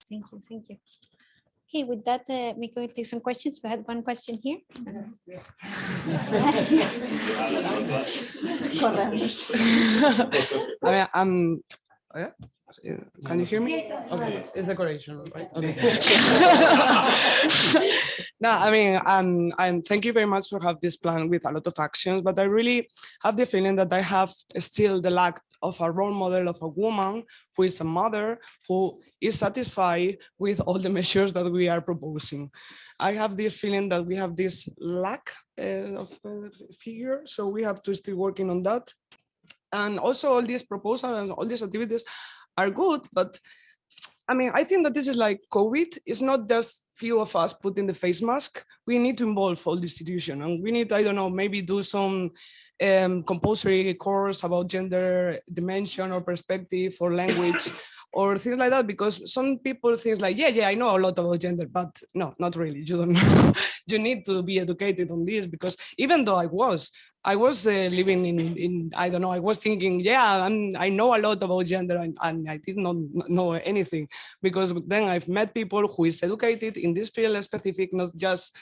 Thank you, thank you. Okay, with that, we go take some questions. We had one question here. Can you hear me? Okay, it's the correction, right? Okay. No, I mean, and thank you very much for having this plan with a lot of actions, but I really have the feeling that I have still the lack of a role model of a woman who is a mother, who is satisfied with all the measures that we are proposing. I have this feeling that we have this lack of figure, so we have to still working on that. And also all these proposals and all these activities are good, but I mean, I think that this is like COVID. It's not just few of us putting the face mask. We need to involve all the institution, and we need, I don't know, maybe do some compulsory course about gender dimension or perspective or language or things like that, because some people think like, yeah, I know a lot about gender, but no, not really. You don't know. You need to be educated on this, because even though I was living in I don't know, I was thinking, yeah, I know a lot about gender, and I did not know anything, because then I've met people who is educated in this field specific, not just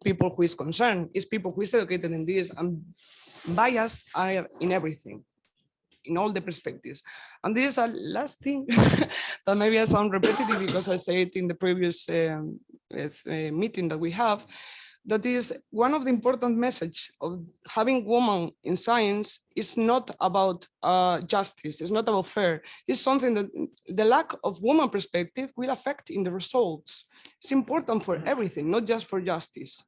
people who is concerned, it's people who is educated in this, and bias are in everything. in all the perspectives. And this is a last thing that maybe I sound repetitive because I said it in the previous meeting that we have, that is one of the important message of having women in science is not about justice, it's not about fair. It's something that the lack of woman perspective will affect in the results. It's important for everything, not just for justice.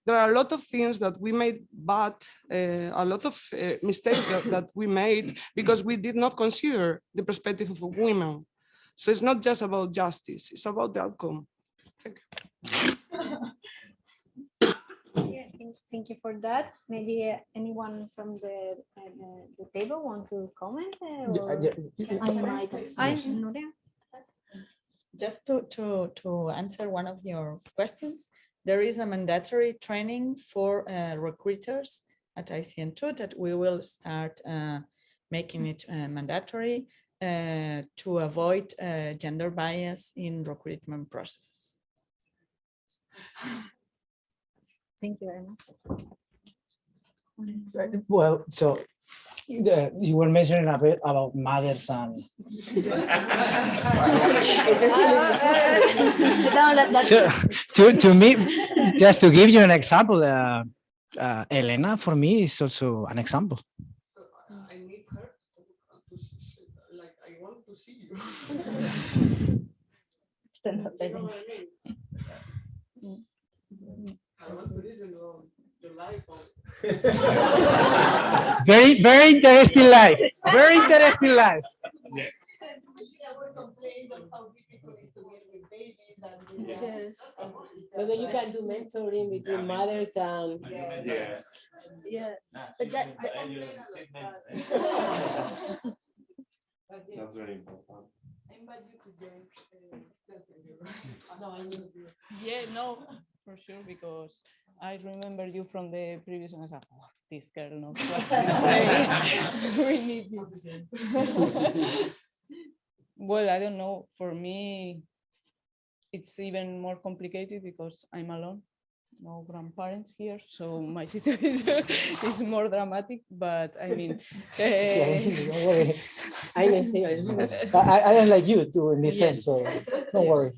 There are a lot of things that we made bad, a lot of mistakes that we made because we did not consider the perspective of women. So it's not just about justice, it's about the outcome. Thank you. Yeah, thank you for that. Maybe anyone from the table want to comment? Just to answer one of your questions, there is a mandatory training for recruiters at ICN2 that we will start making it mandatory to avoid gender bias in recruitment processes. Thank you very much. Well, so you were mentioning a bit about mothers and so, to me, just to give you an example, Elena for me is also an example. I need her to, like, I want to see you. Stand up, You know what I mean? I want to listen to your life. Very, very interesting life. Very interesting life. Yes. Whether you can do mentoring between mothers and Yes. yeah. But that That's very important. Yeah, no, for sure, because I remember you from the previous one. I was like, oh, this girl knows what she's saying. We need you. Well, I don't know. For me, it's even more complicated because I'm alone. No grandparents here, so my situation is more dramatic. But I mean, I don't like you too in this sense, so don't worry.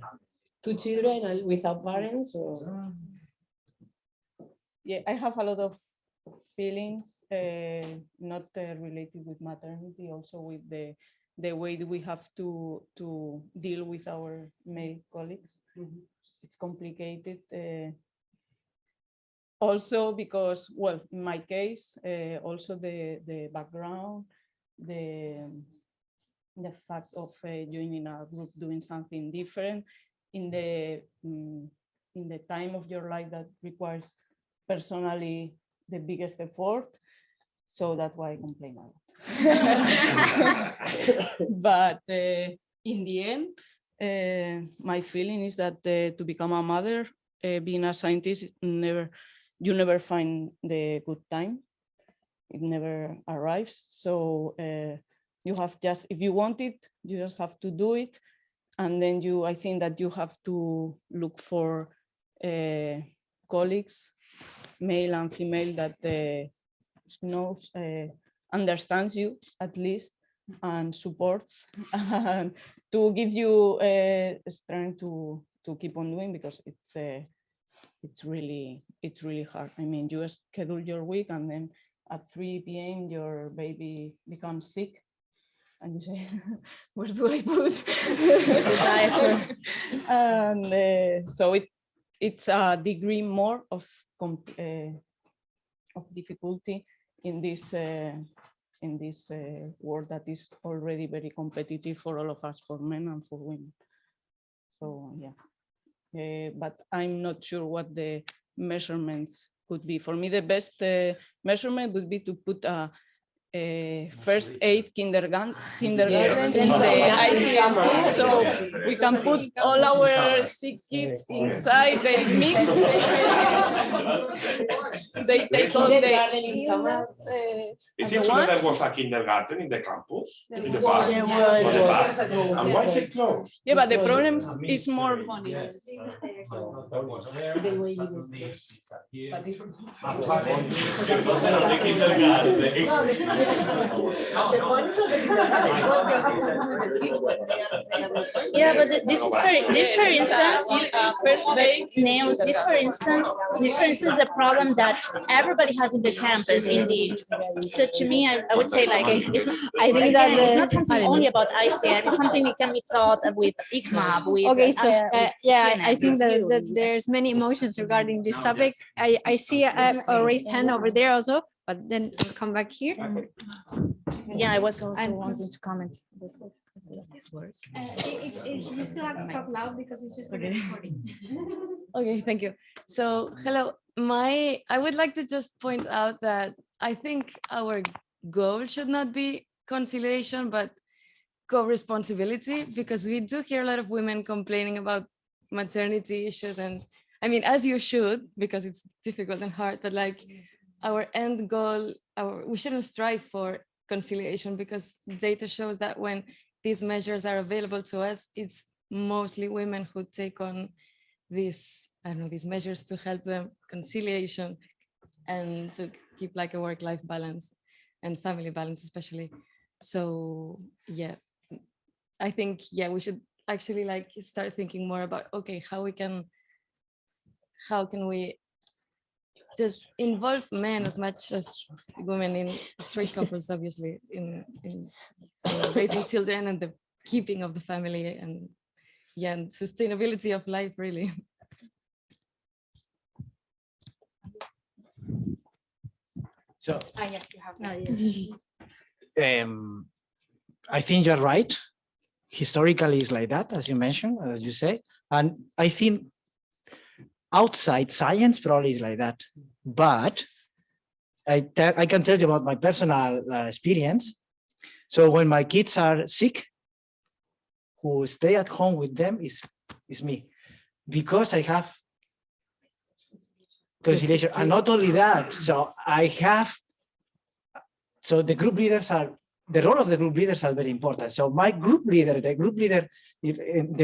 2 children and without parents, or yeah, I have a lot of feelings, not related with maternity, also with the way that we have to deal with our male colleagues. It's complicated. Also because, well, in my case, also the background, the fact of joining a group doing something different in the time of your life that requires personally the biggest effort. So that's why I complain a lot. But in the end, my feeling is that to become a mother, being a scientist, you never find the good time. It never arrives. So you have just, if you want it, you just have to do it. And then I think that you have to look for colleagues, male and female, that knows, understands you at least, and supports, and to give you strength to keep on doing, because it's really hard. I mean, you schedule your week and then at 3 p.m. your baby becomes sick and you say, where do I put the diaper? And so it's a degree more of difficulty in this world that is already very competitive for all of us, for men and for women. So yeah. But I'm not sure what the measurements could be. For me, the best measurement would be to put a first aid kindergarten in the ICN2, so we can put all our sick kids inside. They mix. They take all the. Is it true there was a kindergarten in the campus in the past? And why is it closed? Yeah, but the problem is more. Yeah, but this is for instance, Neus, this for instance, the problem that everybody has in the campus indeed. So to me, I would say like, it's not, I think that it's not something only about ICN, it's something that can be thought with ICMAB, with Okay, so yeah, I CNN, think that, with that there's many emotions regarding this topic. I see a raised hand over there also, but then I'll come back here. Yeah, I was also wanting to comment. Does this work? You still have to talk loud because it's just Okay. recording. Okay, thank you. So, hello. I would like to just point out that I think our goal should not be conciliation, but co-responsibility, because we do hear a lot of women complaining about maternity issues. And I mean, as you should, because it's difficult and hard, but like our end goal, we shouldn't strive for conciliation, because data shows that when these measures are available to us, it's mostly women who take on these, I don't know, these measures to help them conciliation and to keep like a work-life balance and family balance especially. So yeah, I think, yeah, we should actually like start thinking more about, okay, how can we just involve men as much as women in straight couples, obviously, in raising children and the keeping of the family, and yeah, and sustainability of life, really. So Yeah, you have I think you're right. Historically, it's like that, as you mentioned, as you say. And I think outside science probably is like that. But I can tell you about my personal experience. So when my kids are sick, who stay at home with them is me, because I have conciliation. And not only that, so the group leaders the role of the group leaders are very important. So my group leader, the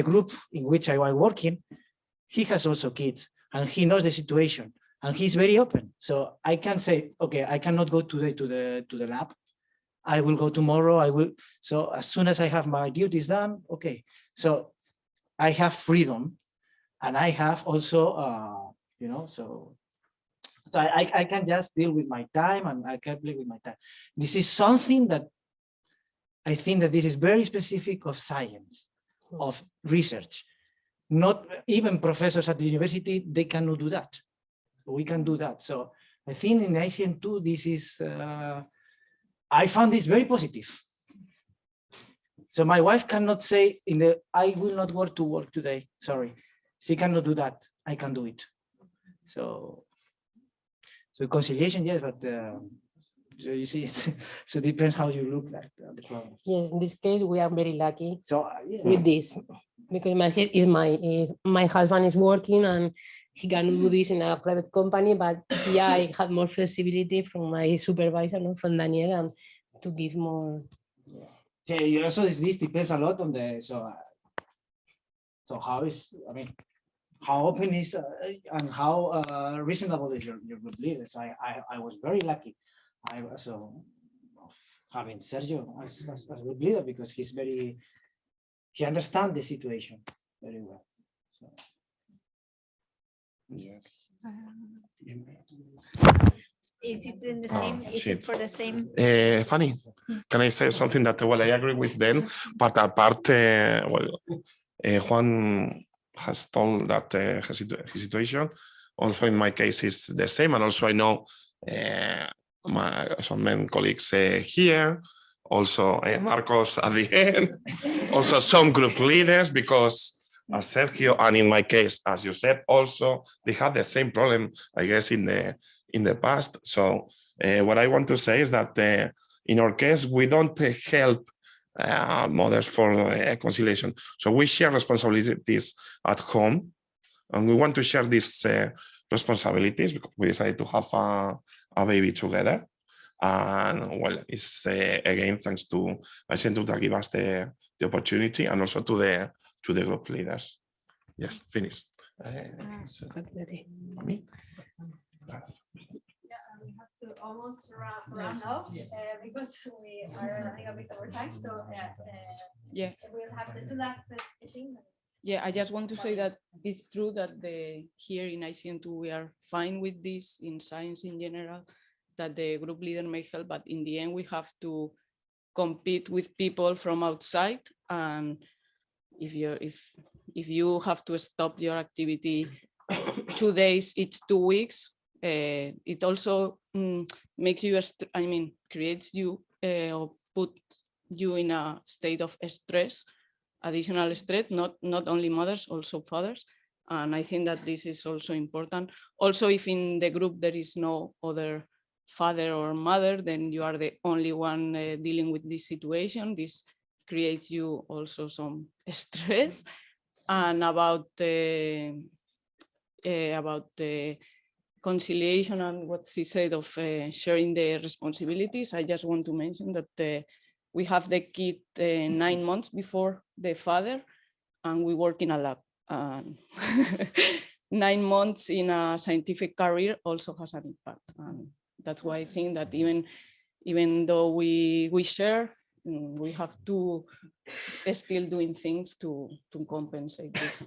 group in which I was working, he has also kids and he knows the situation and he's very open. So I can say, okay, I cannot go today to the lab. I will go tomorrow. I will. So as soon as I have my duties done, okay. So I have freedom, and I have also, so I can just deal with my time, and I can play with my time. This is something that I think that this is very specific of science, of research. Not even professors at the university, they cannot do that. We can do that. So I think in ICN2, this is, I found this very positive. So my wife cannot say I will not work to work today. Sorry, she cannot do that. I can do it. So conciliation, yes, but so you see, so it depends how you look at the problem. Yes, in this case, we are very lucky yeah. with this, because in my case, my husband is working and he can do this in a private company, but yeah, I had more flexibility from my supervisor, from Daniel, and to give more. Yeah, also this depends a lot on so how is, I mean, how open is and how reasonable is your group leaders. I was very lucky. I also of having Sergio as group leader, because he understands the situation very well. So, Is it in the same? Is it for the same? Fanny, can I say something that, well, I agree with them, but apart, Juan has told that his situation, also in my case, is the same, and also I know some men colleagues here, also Marcos at the end, also some group leaders, because as Sergio, and in my case, as you said, also they had the same problem, I guess, in the past. So what I want to say is that in our case, we don't help mothers for conciliation. So we share responsibilities at home, and we want to share these responsibilities because we decided to have a baby together. And well, it's again thanks to ICN2 that give us the opportunity, and also to the group leaders. Yes, finish. Me? to almost round off because we are running a bit over time. So yeah, we'll have the two last things. yeah, I just want to say that it's true that here in ICN2 we are fine with this in science in general, that the group leader may help, but in the end we have to compete with people from outside, and if you have to stop your activity 2 days each 2 weeks, it also makes you, creates you or put you in a state of stress, additional stress, not only mothers, also fathers. And I think that this is also important. Also, if in the group there is no other father or mother, then you are the only one dealing with this situation. This creates you also some stress. And about the conciliation and what she said of sharing the responsibilities, I just want to mention that we have the kid 9 months before the father, and we work in a lab. 9 months in a scientific career also has an impact. And that's why I think that even though we share, we have to still doing things to compensate this.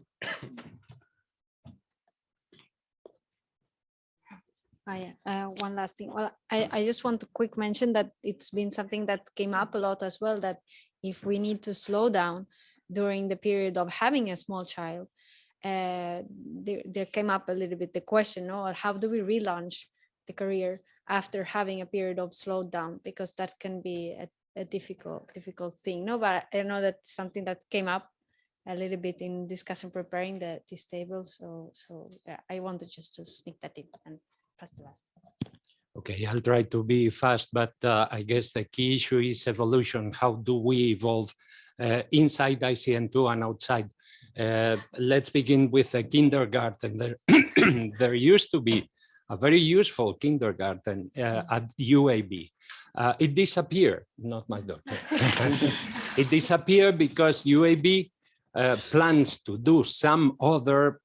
One last thing. Well, I just want to quick mention that it's been something that came up a lot as well, that if we need to slow down during the period of having a small child, there came up a little bit the question, or how do we relaunch the career after having a period of slowdown, because that can be a difficult thing. No, but I know that's something that came up a little bit in discussion preparing this table. So yeah, I wanted just to sneak that in and pass the last. Okay, I'll try to be fast, but I guess the key issue is evolution. How do we evolve inside ICN2 and outside? Let's begin with the kindergarten. There used to be a very useful kindergarten at UAB. It disappeared, not my daughter. It disappeared because UAB plans to do some other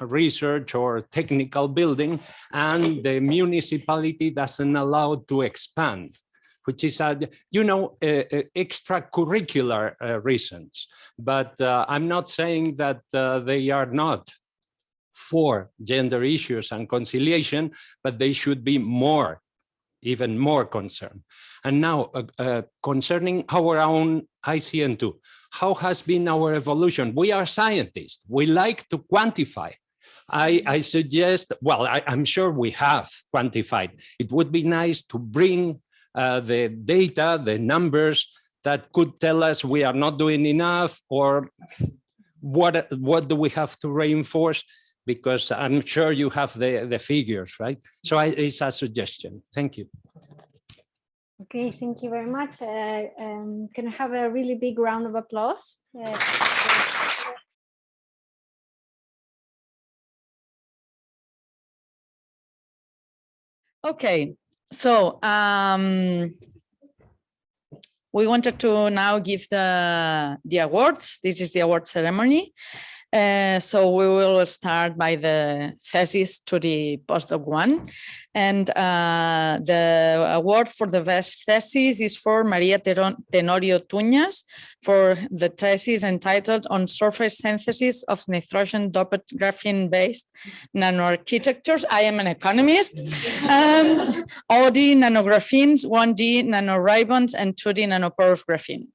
research or technical building, and the municipality doesn't allow to expand, which is, extracurricular reasons. But I'm not saying that they are not for gender issues and conciliation, but they should be even more concerned. And now, concerning our own ICN2, how has been our evolution? We are scientists. We like to quantify. I suggest, well, I'm sure we have quantified. It would be nice to bring the data, the numbers that could tell us we are not doing enough, or what do we have to reinforce? Because I'm sure you have the figures, right? So it's a suggestion. Thank you. Okay, thank you very much. Can I have a really big round of applause? Okay, so we wanted to now give the awards. This is the award ceremony. So we will start by the thesis to the postdoc one. And the award for the best thesis is for Maria Tenorio Tuñas for the thesis entitled On Surface Synthesis of Nitrogen Doped Graphene-Based Nanoarchitectures. I am an economist. OD nanographenes, 1D nanoribbons, and 2D nanoporous graphene.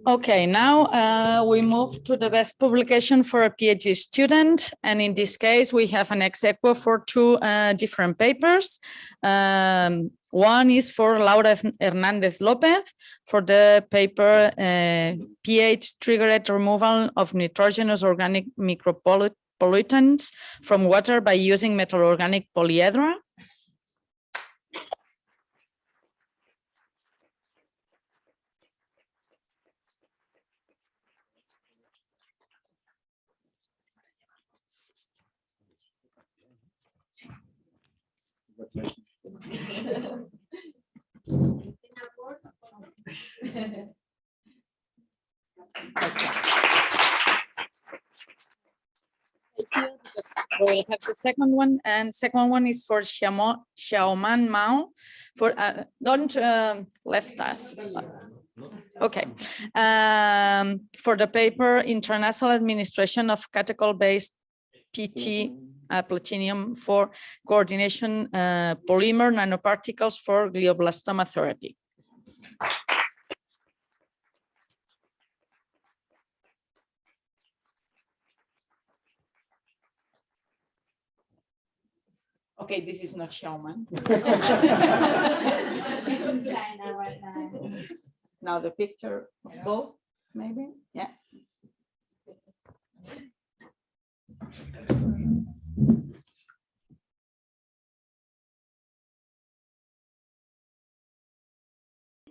Okay, now we move to the best publication for a PhD student. And in this case, we have an ex aequo for two different papers. One is for Laura Hernandez Lopez for the paper pH triggered removal of nitrogenous organic pollutants from water by using metal organic polyhedra. Because we'll have the second one, and second one is for Xiaoman Mao. For don't left us. Okay. For the paper International Administration of Catechol-based PT platinum for coordination polymer nanoparticles for glioblastoma therapy. Okay, this is not Xiaoman. She's in China right now. Now the picture of both, maybe, yeah.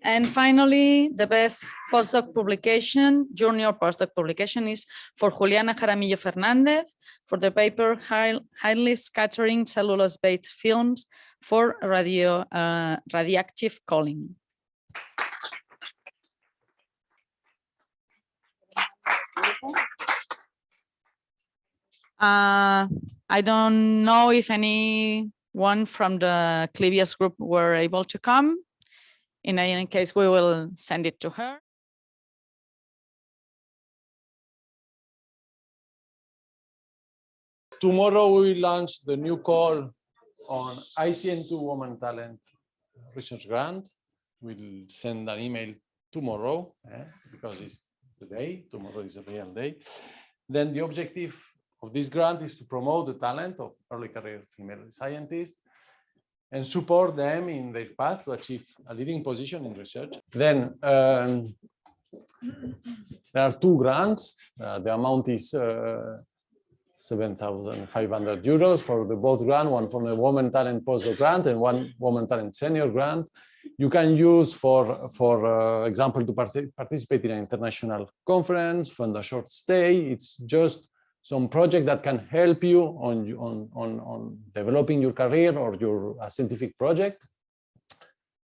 And finally, the best postdoc publication, junior postdoc publication, is for Juliana Jaramillo Fernandez for the paper Highly Scattering Cellulose-Based Films for Radioactive Calling. I don't know if anyone from the Clivius group were able to come. In any case, we will send it to her. Tomorrow we launch the new call on ICN2 Women Talent Research Grant. We'll send an email tomorrow because it's the day. Tomorrow is a real day. Then the objective of this grant is to promote the talent of early career female scientists and support them in their path to achieve a leading position in research. Then there are two grants. The amount is 7,500 euros for the both grant, one for the Women Talent Postdoc grant and one Women Talent Senior grant. You can use for example, to participate in an international conference, fund a short stay. It's just some project that can help you on developing your career or your scientific project.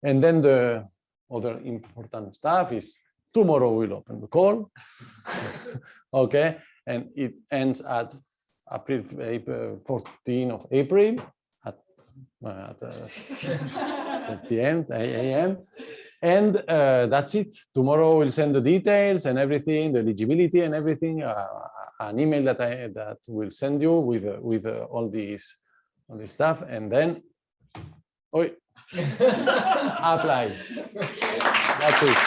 And then the other important stuff is tomorrow we'll open the call. Okay, and it ends at 14th of April at 8 a.m. And that's it. Tomorrow we'll send the details and everything, the eligibility and everything. An email that will send you with all this stuff, and then apply. That's it.